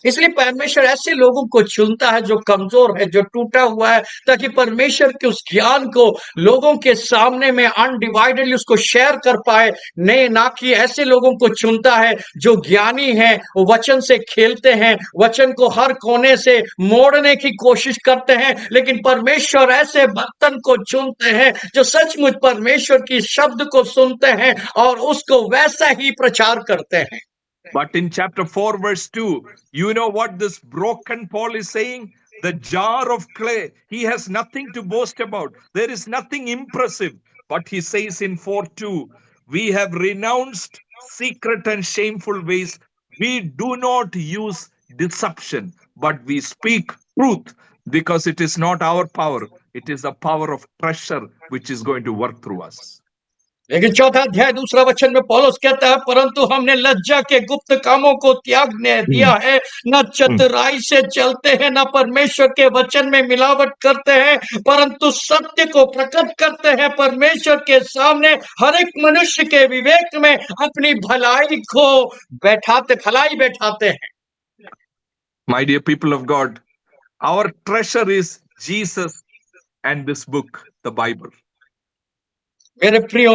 इसलिए परमेश्वर ऐसे लोगों को चुनता है जो कमजोर है, जो टूटा हुआ है, ताकि परमेश्वर के उस ज्ञान को लोगों के सामने में अनडिवाइडेडली उसको शेयर कर पाए। नहीं, ना कि ऐसे लोगों को चुनता है जो ज्ञानी हैं, वो वचन से खेलते हैं, वचन को हर कोने से मोड़ने की कोशिश करते हैं, लेकिन परमेश्वर ऐसे बर्तन को चुनते हैं जो सचमुच परमेश्वर की शब्द को सुनते हैं और उसको वैसा ही प्रचार करते हैं। But in chapter 4, verse 2, you know what this broken Paul is saying? The jar of clay. He has nothing to boast about. There is nothing impressive. But he says in 4:2, we have renounced secret and shameful ways. We do not use deception, but we speak truth, because it is not our power. It is the power of treasure which is going to work through us. लेकिन चौथा अध्याय दूसरा वचन में पौलुस कहता है, परंतु हमने लज्जा के गुप्त कामों को त्यागने दिया है, न चतुराई से चलते हैं, न परमेश्वर के वचन में मिलावट करते हैं, परंतु सत्य को प्रकट करते हैं परमेश्वर के सामने हर एक मनुष्य के विवेक में अपनी भलाई बैठाते हैं। My dear people of God, our treasure is Jesus and this book, the Bible. मेरे प्रियो,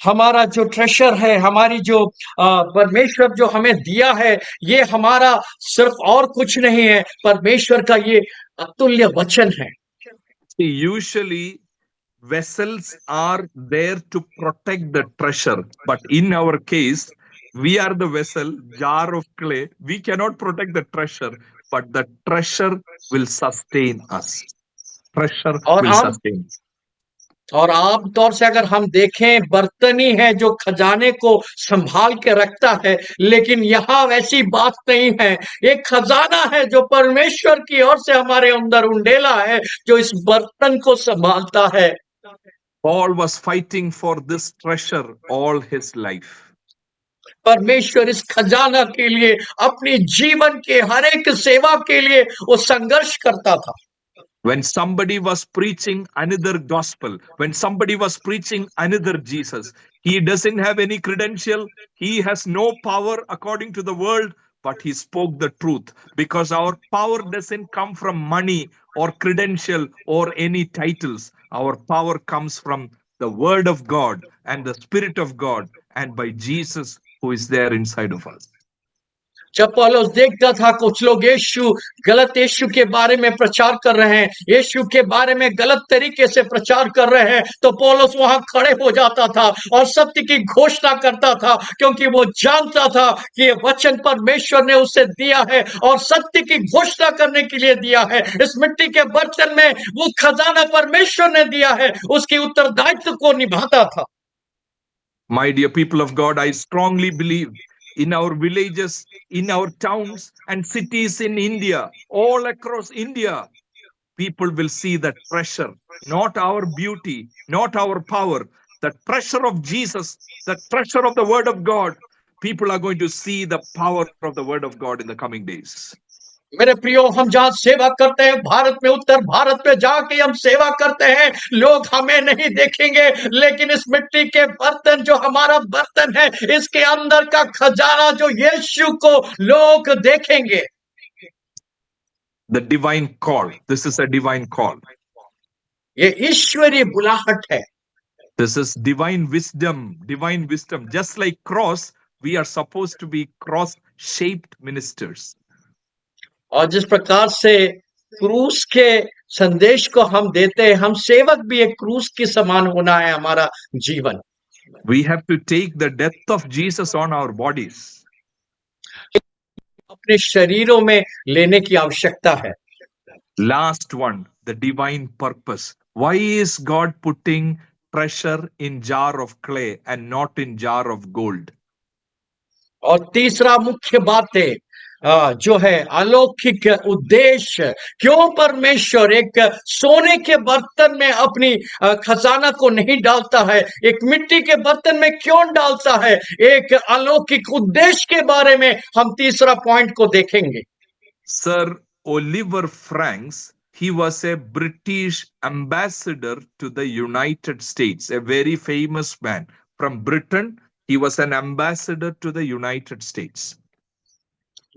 हमारा जो ट्रेशर है, हमारी जो परमेश्वर जो हमें दिया है, ये हमारा सिर्फ और कुछ नहीं है, परमेश्वर का ये अतुल्य वचन है। See, usually vessels are there to protect the treasure, but in our case, we are the vessel, jar of clay. We cannot protect the treasure, but the treasure will sustain us. Treasure और will आम sustain. और आम तौर से अगर हम देखें, बर्तन ही है जो खजाने को संभाल के रखता है, लेकिन यहाँ वैसी बात नहीं है। एक खजाना है जो परमेश्वर की ओर से हमारे अंदर उंडेला है, जो इस बर्तन को संभालता है। Paul was fighting for this treasure all his life. परमेश्वर इस खजाना के लिए अपनी जीवन के हर एक सेवा के लिए वो संघर्ष करता था। When somebody was preaching another gospel, when somebody was preaching another Jesus, he doesn't have any credential, he has no power according to the world, but he spoke the truth, because our power doesn't come from money or credential or any titles. Our power comes from the word of God and the spirit of God and by Jesus who is there inside of us. जब पौलुस देखता था कुछ लोग गलत यीशु के बारे में प्रचार कर रहे हैं, यीशु के बारे में गलत तरीके से प्रचार कर रहे हैं, तो पौलुस वहां खड़े हो जाता था और सत्य की घोषणा करता था, क्योंकि वो जानता था कि ये वचन परमेश्वर ने उसे दिया है और सत्य की घोषणा करने के लिए दिया है। इस मिट्टी के बर्तन में वो खजाना परमेश्वर ने दिया है, उसकी उत्तरदायित्व को निभाता था। My dear people of God, I strongly believe in our villages, in our towns and cities in India, all across India, people will see the treasure, not our beauty, not our power, the treasure of Jesus, the treasure of the word of God. People are going to see the power of the word of God in the coming days. मेरे प्रियो, हम जहां सेवा करते हैं, भारत में, उत्तर भारत में जाके हम सेवा करते हैं, लोग हमें नहीं देखेंगे, लेकिन इस मिट्टी के बर्तन जो हमारा बर्तन है, इसके अंदर का खजाना जो यीशु को लोग देखेंगे। The divine call. This is a divine call. ये ईश्वरीय बुलाहट है। This is divine wisdom, divine wisdom. Just like cross, we are supposed to be cross-shaped ministers. और जिस प्रकार से क्रूस के संदेश को हम देते हैं, हम सेवक भी एक क्रूस के समान होना है हमारा जीवन। We have to take the death of Jesus on our bodies. अपने शरीरों में लेने की आवश्यकता है। Last one, the divine purpose. Why is God putting treasure in jar of clay and not in jar of gold? और तीसरा मुख्य बात है जो है अलौकिक उद्देश्य, क्यों परमेश्वर एक सोने के बर्तन में अपनी खजाना को नहीं डालता है, एक मिट्टी के बर्तन में क्यों डालता है? एक अलौकिक उद्देश्य के बारे में हम तीसरा पॉइंट को देखेंगे। Sir Oliver Franks, he was a British ambassador to the United States, a very famous man from Britain. He was an ambassador to the United States.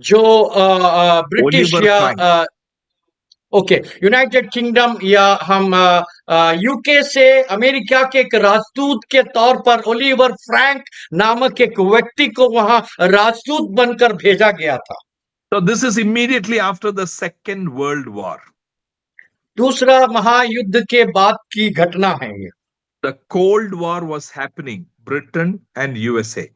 जो ब्रिटिश Oliver या Frank. ओके यूनाइटेड किंगडम या हम UK से America के एक राजदूत के तौर पर ओलिवर फ्रैंक नामक एक व्यक्ति को वहां राजदूत बनकर भेजा गया था। So this is immediately after the Second World War. दूसरा महायुद्ध के बाद की घटना है ये। The Cold War was happening, Britain and USA.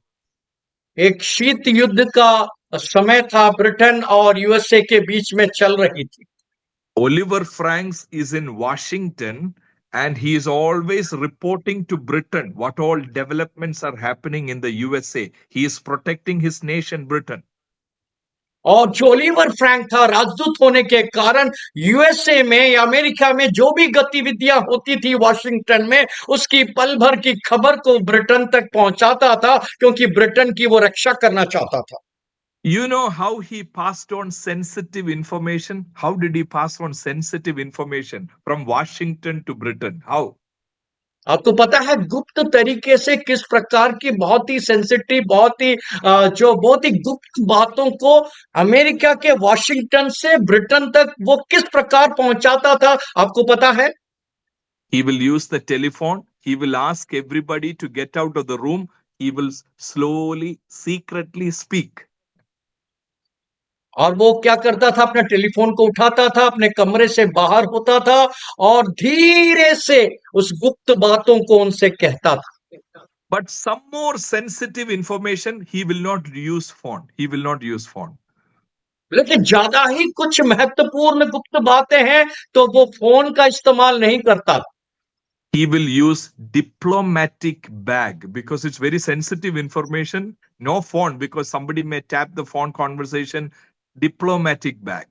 एक शीत युद्ध का समय था, ब्रिटेन और यूएसए के बीच में चल रही थी। Oliver Franks is in Washington and he is always reporting to Britain what all developments are happening in the USA. He is protecting his nation, Britain. और जो ओलिवर फ्रैंक था, राजदूत होने के कारण यूएसए में या अमेरिका में जो भी गतिविधियां होती थी वॉशिंगटन में, उसकी पल भर की खबर को ब्रिटेन तक पहुंचाता था, क्योंकि ब्रिटेन की वो रक्षा करना चाहता था। You know how he passed on sensitive information? How did he pass on sensitive information from Washington to Britain? How? आपको पता है गुप्त तरीके से किस प्रकार की बहुत ही सेंसिटिव, बहुत ही गुप्त बातों को अमेरिका के वॉशिंगटन से ब्रिटेन तक वो किस प्रकार पहुंचाता था, आपको पता है? He will use the telephone. he will ask everybody to get out of the room. He will slowly, secretly speak. और वो क्या करता था, अपने टेलीफोन को उठाता था, अपने कमरे से बाहर होता था और धीरे से उस गुप्त बातों को उनसे कहता था। But some more sensitive information, he will not use phone. He will not use phone. लेकिन ज्यादा ही कुछ महत्वपूर्ण गुप्त बातें हैं तो वो फोन का इस्तेमाल नहीं करता। He will use diplomatic bag because it's very sensitive information. No phone because somebody may tap the phone conversation. Diplomatic bag.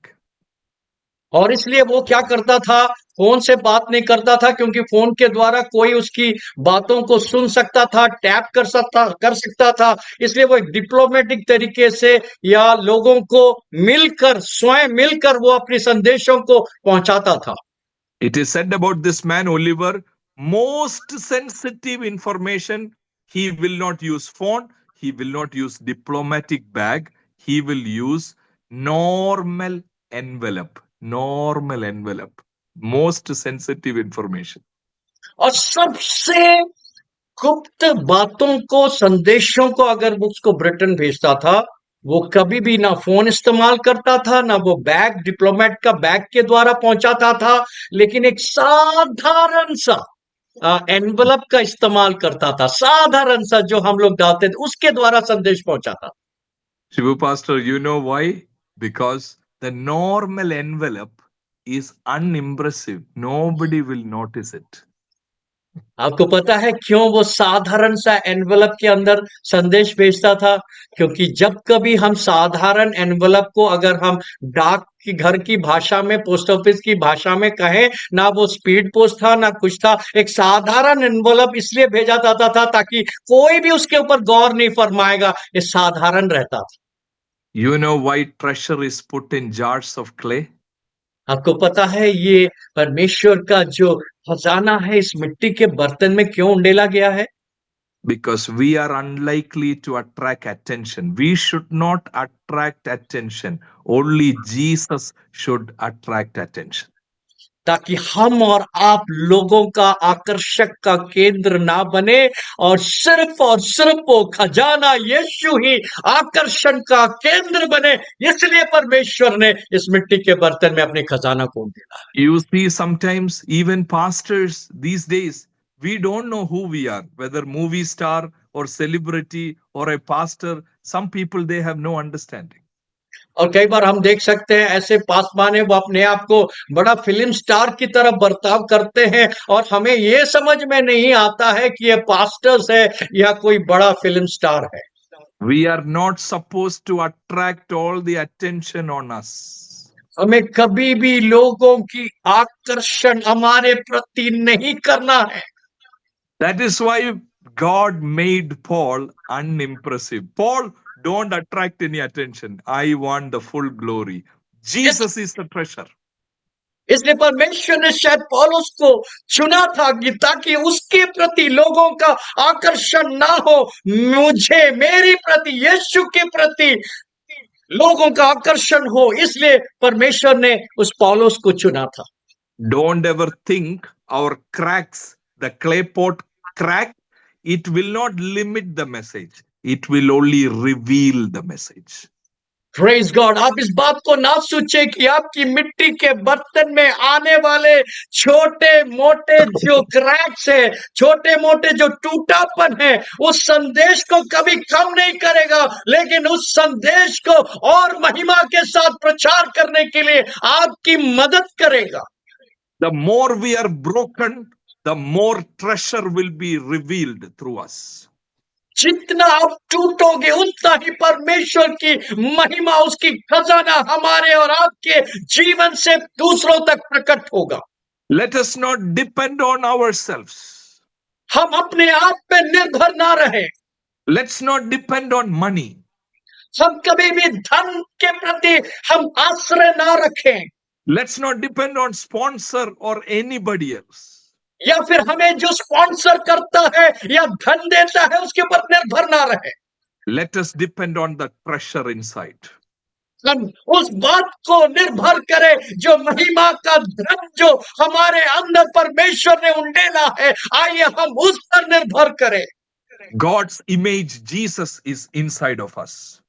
और इसलिए वो क्या करता था, फोन से बात नहीं करता था क्योंकि फोन के द्वारा कोई उसकी बातों को सुन सकता था, टैप कर सकता था। इसलिए वो एक डिप्लोमेटिक तरीके से या लोगों को मिलकर, स्वयं मिलकर वो अपने संदेशों को पहुंचाता था। It is said about this man Oliver, most sensitive information, he will not use phone, he will not use diplomatic bag, he will use normal envelope. Normal envelope. Most sensitive information. और सबसे गुप्त बातों को, संदेशों को अगर वो उसको ब्रिटेन भेजता था, वो कभी भी ना फोन इस्तेमाल करता था, ना वो बैग, डिप्लोमेट का बैग के द्वारा पहुंचाता था, लेकिन एक साधारण सा एनवलप का इस्तेमाल करता था, साधारण सा जो हम लोग डालते थे, उसके द्वारा संदेश पहुंचाता। Shivu Pastor, you know why? Because the normal envelope is unimpressive. Nobody will notice it. आपको पता है क्यों वो साधारण सा एनवलप के अंदर संदेश भेजता था? क्योंकि जब कभी हम साधारण एनवलप को अगर हम डाक की घर की भाषा में, पोस्ट ऑफिस की भाषा में कहें, ना वो स्पीड पोस्ट था ना कुछ था, एक साधारण एनवलप इसलिए भेजा जाता था ताकि कोई भी उसके ऊपर गौर नहीं फरमाएगा, ये साधारण रहता था। You know why treasure is put in jars of clay? आपको पता है ये परमेश्वर का जो खजाना है इस मिट्टी के बर्तन में क्यों उंडेला गया है? Because we are unlikely to attract attention. We should not attract attention. Only Jesus should attract attention. ताकि हम और आप लोगों का आकर्षक का केंद्र ना बने और सिर्फ वो खजाना यीशु ही आकर्षण का केंद्र बने। इसलिए परमेश्वर ने इस मिट्टी के बर्तन में अपने खजाना को उंडेला। You see, sometimes even pastors these days, we don't know who we are, whether movie star or celebrity or a pastor. Some people, they have no understanding. और कई बार हम देख सकते हैं ऐसे पासवान है, वो अपने आप को बड़ा फिल्म स्टार की तरह बर्ताव करते हैं और हमें ये समझ में नहीं आता है कि ये पास्टर्स है या कोई बड़ा फिल्म स्टार है। We are not supposed to attract all the attention on us. हमें कभी भी लोगों की आकर्षण हमारे प्रति नहीं करना है। That is why God made Paul unimpressive. Paul, don't attract any attention. I want the full glory. Jesus is the treasure. इसलिए परमेश्वर ने शायद पौलुस को चुना था कि ताकि उसके प्रति लोगों का आकर्षण ना हो, मुझे, मेरी प्रति, यीशु के प्रति लोगों का आकर्षण हो, इसलिए परमेश्वर ने उस पौलुस को चुना था। Don't ever think our cracks, the clay pot crack, it will not limit the message. It will only reveal the message. Praise God! आप इस बात को ना सोचे कि आपकी मिट्टी के बर्तन में आने वाले छोटे मोटे जो क्रैक्स है, छोटे मोटे जो टूटापन है, उस संदेश को कभी कम नहीं करेगा, लेकिन उस संदेश को और महिमा के साथ प्रचार करने के लिए आपकी मदद करेगा। The more we are broken, the more treasure will be revealed through us. जितना आप टूटोगे उतना ही परमेश्वर की महिमा, उसकी खजाना हमारे और आपके जीवन से दूसरों तक प्रकट होगा। Let us not depend on ourselves. हम अपने आप पे निर्भर ना रहें। Let's not depend on money. हम कभी भी धन के प्रति हम आश्रय ना रखें। Let's not depend on sponsor or anybody else. या फिर हमें जो स्पॉन्सर करता है या धन देता है उसके ऊपर निर्भर ना रहे। Let us depend on the treasure inside. हम उस बात को निर्भर करें जो महिमा का धन जो हमारे अंदर परमेश्वर ने उंडेला है, आइए हम उस पर निर्भर करें। God's image, Jesus, is inside of us.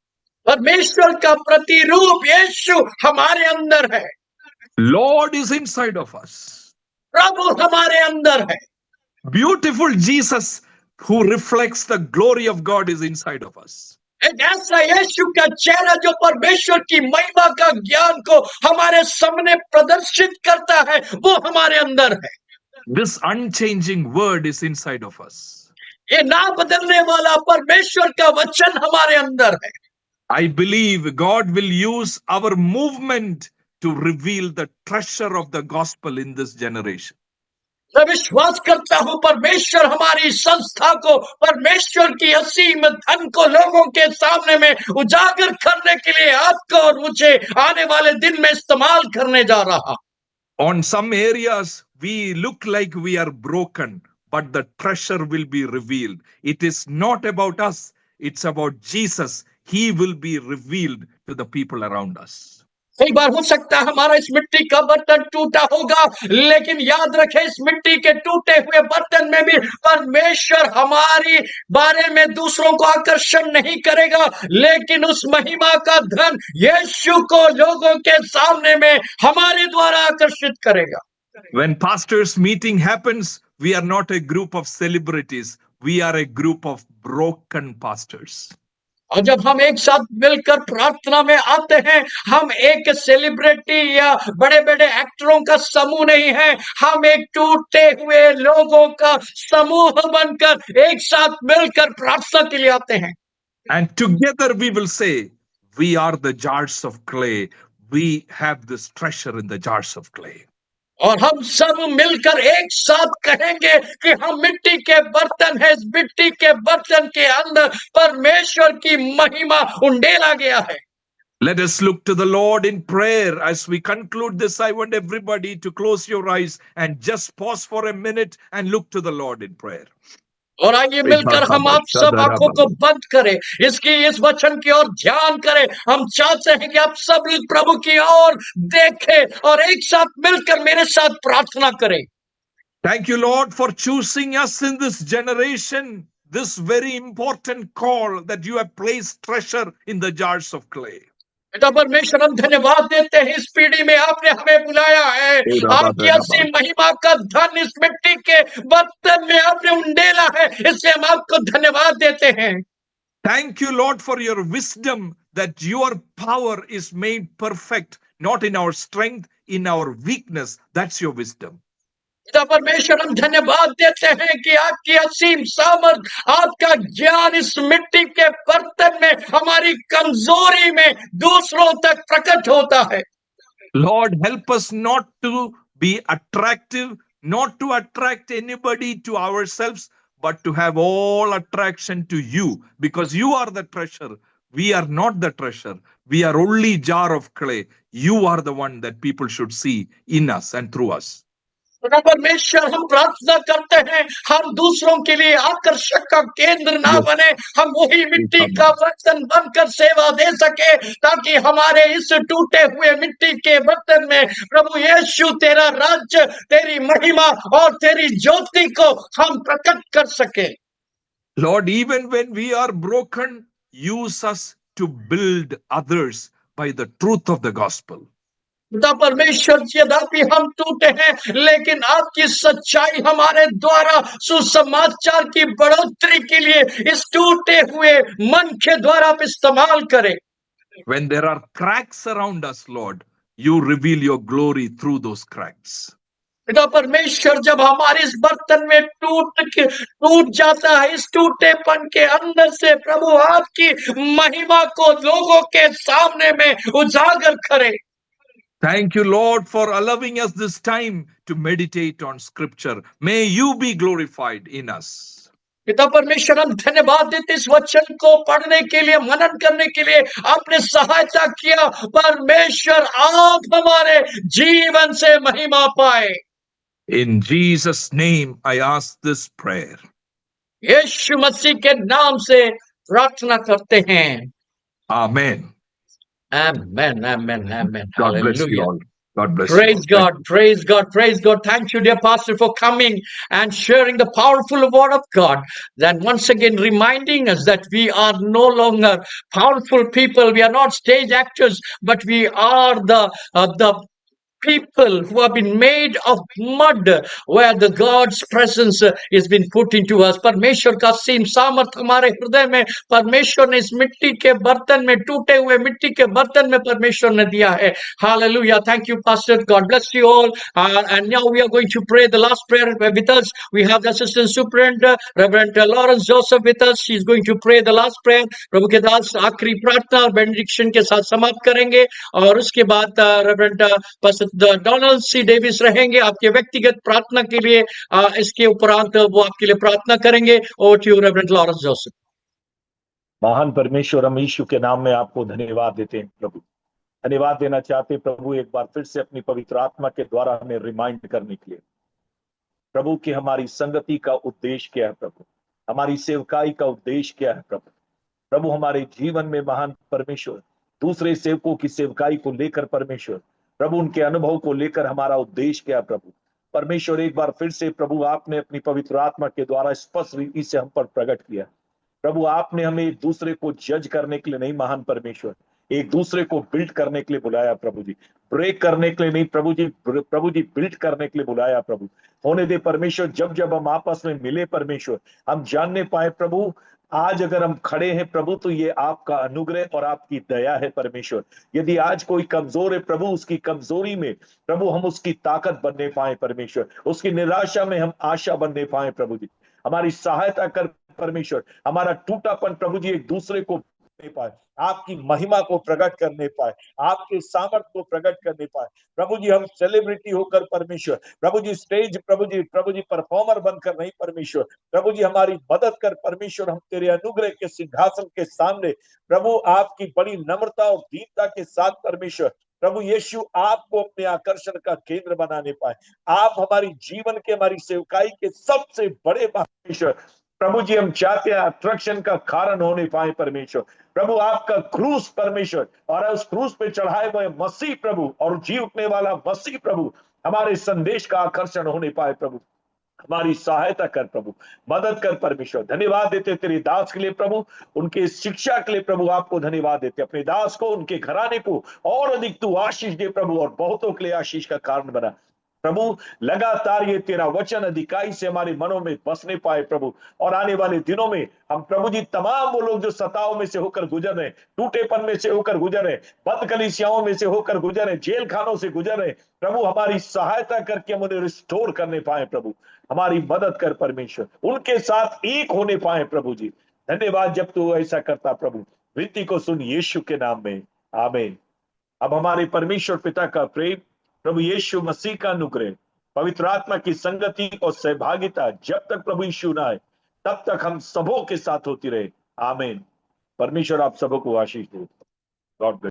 परमेश्वर का प्रतिरूप यीशु हमारे अंदर है, Lord is inside of us. प्रभु हमारे अंदर है। Beautiful Jesus who reflects the glory of God is inside of us. एक ऐसा यीशु का चेहरा जो परमेश्वर की महिमा का ज्ञान को हमारे सामने प्रदर्शित करता है, वो हमारे अंदर है। This unchanging word is inside of us. ये ना बदलने वाला परमेश्वर का वचन हमारे अंदर है। I believe God will use our movement to reveal the treasure of the gospel in this generation. मैं विश्वास करता हूं परमेश्वर हमारी संस्था को परमेश्वर की असीम धन को लोगों के सामने में उजागर करने के लिए आपको और मुझे आने वाले दिन में इस्तेमाल करने जा रहा। On some areas, we look like we are broken, but the treasure will be revealed. It is not about us, it's about Jesus. He will be revealed to the people around us. कई बार हो सकता है हमारा इस मिट्टी का बर्तन टूटा होगा, लेकिन याद रखें इस मिट्टी के टूटे हुए बर्तन में भी परमेश्वर हमारी बारे में दूसरों को आकर्षण नहीं करेगा, लेकिन उस महिमा का धन यीशु को लोगों के सामने में हमारे द्वारा आकर्षित करेगा। When pastors meeting happens, we are not a group of celebrities. We are a group of broken pastors. और जब हम एक साथ मिलकर प्रार्थना में आते हैं, हम एक सेलिब्रिटी या बड़े बड़े एक्टरों का समूह नहीं है, हम एक टूटे हुए लोगों का समूह बनकर एक साथ मिलकर प्रार्थना के लिए आते हैं। And together we will say, we are the jars of clay. We have this treasure in the jars of clay. और हम सब मिलकर एक साथ कहेंगे कि हम मिट्टी के बर्तन हैं, इस मिट्टी के बर्तन के अंदर परमेश्वर की महिमा उंडेला गया है। Let us look to the Lord in prayer. As we conclude this, I want everybody to close your eyes and just pause for a minute and look to the Lord in prayer. और आइए मिलकर हम आप सब आंखों को बंद करें, इस वचन की ओर ध्यान करें। हम चाहते हैं कि आप सब प्रभु की ओर देखें और एक साथ मिलकर मेरे साथ प्रार्थना करें। Thank you, Lord, for choosing us in this generation, this very important call that you have placed treasure in the jars of clay. बेटा परमेश्वर हम धन्यवाद देते हैं, इस पीढ़ी में आपने हमें बुलाया है, आपकी असीम महिमा का धन इस मिट्टी के बर्तन में आपने उंडेला है, इसलिए हम आपको धन्यवाद देते हैं। Thank you, Lord, for your wisdom that your power is made perfect, not in our strength, in our weakness. That's your wisdom. पिता परमेश्वर हम धन्यवाद देते हैं कि आपकी असीम सामर्थ, आपका ज्ञान इस मिट्टी के बर्तन में हमारी कमजोरी में दूसरों तक प्रकट होता है। Lord, help us not to be attractive, not to attract anybody to ourselves, but to have all attraction to you, because you are the treasure. We are not the treasure. We are only jar of clay. You are the one that people should see in us and through us. परमेश्वर हम प्रार्थना करते हैं, हम दूसरों के लिए आकर्षक का केंद्र ना बने, हम वही मिट्टी का बर्तन बनकर सेवा दे सके, ताकि हमारे इस टूटे हुए मिट्टी के बर्तन में प्रभु यीशु तेरा राज्य, तेरी महिमा और तेरी ज्योति को हम प्रकट कर सके। Lord, even when we are broken, use us to build others by the truth of the gospel. पिता परमेश्वर यद्यपि हम टूटे हैं, लेकिन आपकी सच्चाई हमारे द्वारा सुसमाचार की बढ़ोतरी के लिए इस टूटे हुए मन के द्वारा आप इस्तेमाल करें। When there are cracks around us, Lord, you reveal your glory through those cracks. पिता परमेश्वर जब हमारे इस बर्तन में टूट जाता है, इस टूटेपन के अंदर से प्रभु आपकी महिमा को लोगों के सामने में उजागर करें। Thank you, Lord, for allowing us this time to meditate on scripture. May you be glorified in us. पिता परमेश्वर हम धन्यवाद देते इस वचन को पढ़ने के लिए, मनन करने के लिए आपने सहायता किया। परमेश्वर आप हमारे जीवन से महिमा पाए। In Jesus' name, I ask this prayer. यीशु मसीह के नाम से प्रार्थना करते हैं। Amen. Amen, amen, amen. God bless you Hallelujah. all. God bless you all. Praise God, praise God, praise God. Thank you, dear Pastor, for coming and sharing the powerful word of God. Then once again reminding us that we are no longer powerful people. We are not stage actors, but we are the people who have been made of mud, where the God's presence is been put into us. परमेश्वर का सीम सामर्थ हमारे हृदय में परमेश्वर ने इस मिट्टी के बर्तन में, टूटे हुए मिट्टी के बर्तन में परमेश्वर ने दिया है. Hallelujah. Thank you, Pastor. God bless you all. And now we are going to pray the last prayer with us. We have the Assistant Superintendent, Reverend Lawrence Joseph with us. She is going to pray the last prayer. प्रभु के दास आखिरी प्रार्थना और benediction के साथ समाप्त करेंगे और उसके बाद रेवरेंड डोनाल्ड सी डेविस रहेंगे आपके व्यक्तिगत प्रार्थना के लिए. इसके उपरांत वो आपके लिए प्रार्थना करेंगे. Over to you reverend Lawrence Joseph. महान परमेश्वर, हम यीशु के नाम में आपको धन्यवाद देते हैं प्रभु. धन्यवाद देना चाहते हैं प्रभु एक बार फिर से अपनी पवित्र आत्मा के द्वारा हमें रिमाइंड करने के लिए प्रभु कि हमारी संगति का उद्देश्य क्या है प्रभु, हमारी सेवकाई का उद्देश्य क्या है प्रभु. प्रभु हमारे जीवन में महान परमेश्वर दूसरे सेवकों की सेवकाई को लेकर परमेश्वर प्रभु उनके अनुभव को लेकर हमारा उद्देश्य क्या है प्रभु. परमेश्वर एक बार फिर से प्रभु आपने अपनी पवित्र आत्मा के द्वारा स्पष्ट रीति से हम पर प्रकट किया प्रभु. आपने हमें एक दूसरे को जज करने के लिए नहीं महान परमेश्वर, एक दूसरे को बिल्ड करने के लिए बुलाया प्रभु जी. ब्रेक करने के लिए नहीं प्रभु जी बिल्ड करने के लिए बुलाया प्रभु. होने दे परमेश्वर जब जब हम आपस में मिले परमेश्वर हम जानने पाए प्रभु आज अगर हम खड़े हैं प्रभु तो ये आपका अनुग्रह और आपकी दया है परमेश्वर. यदि आज कोई कमजोर है प्रभु उसकी कमजोरी में प्रभु हम उसकी ताकत बनने पाए परमेश्वर, उसकी निराशा में हम आशा बनने पाए प्रभु जी. हमारी सहायता कर परमेश्वर, हमारा टूटापन प्रभु जी एक दूसरे को पाए, आपकी महिमा को प्रकट करने पाए, आपके सामर्थ्य को प्रकट करने पाए प्रभु जी. हम सेलिब्रिटी होकर परमेश्वर प्रभु जी स्टेज प्रभु जी परफॉर्मर बनकर नहीं परमेश्वर प्रभु जी हमारी मदद कर परमेश्वर. हम तेरे अनुग्रह के सिंहासन के सामने प्रभु आपकी बड़ी नम्रता और दीनता के साथ परमेश्वर प्रभु यीशु आपको अपने आकर्षण का केंद्र बनाने पाए. आप हमारी जीवन के हमारी सेवकाई के सबसे बड़े परमेश्वर प्रभु जी हम चाहते हैं अट्रैक्शन का कारण होने पाए परमेश्वर. प्रभु आपका क्रूस परमेश्वर और उस क्रूस पे चढ़ाए हुए मसीह प्रभु और जी उठने वाला मसीह प्रभु हमारे संदेश का आकर्षण होने पाए प्रभु. हमारी सहायता कर प्रभु, मदद कर परमेश्वर. धन्यवाद देते तेरे दास के लिए प्रभु, उनके शिक्षा के लिए प्रभु आपको धन्यवाद देते. अपने दास को उनके घराने को और अधिक तू आशीष दे प्रभु और बहुतों के लिए आशीष का कारण बना प्रभु. लगातार ये तेरा वचन अधिकाई से हमारे मनों में बसने पाए प्रभु. और आने वाले दिनों में हम प्रभु जी तमाम वो लोग जो सताओं में से होकर गुजर रहे, टूटेपन में से होकर गुजर रहे, बंद कलीसियाओं में से होकर गुजर रहे, जेल खानों से गुजर रहे प्रभु हमारी सहायता करके हम उन्हें रिस्टोर करने पाए प्रभु. हमारी मदद कर परमेश्वर, उनके साथ एक होने पाए प्रभु जी. धन्यवाद जब तू ऐसा करता प्रभु. विनती को सुन यीशु के नाम में, आमीन. अब हमारे परमेश्वर पिता का प्रेम, प्रभु यीशु मसीह का अनुग्रह, पवित्र आत्मा की संगति और सहभागिता जब तक प्रभु यीशु ना आए तब तक हम सबों के साथ होती रहे. आमीन. परमेश्वर आप सबों को आशीष दे. God bless.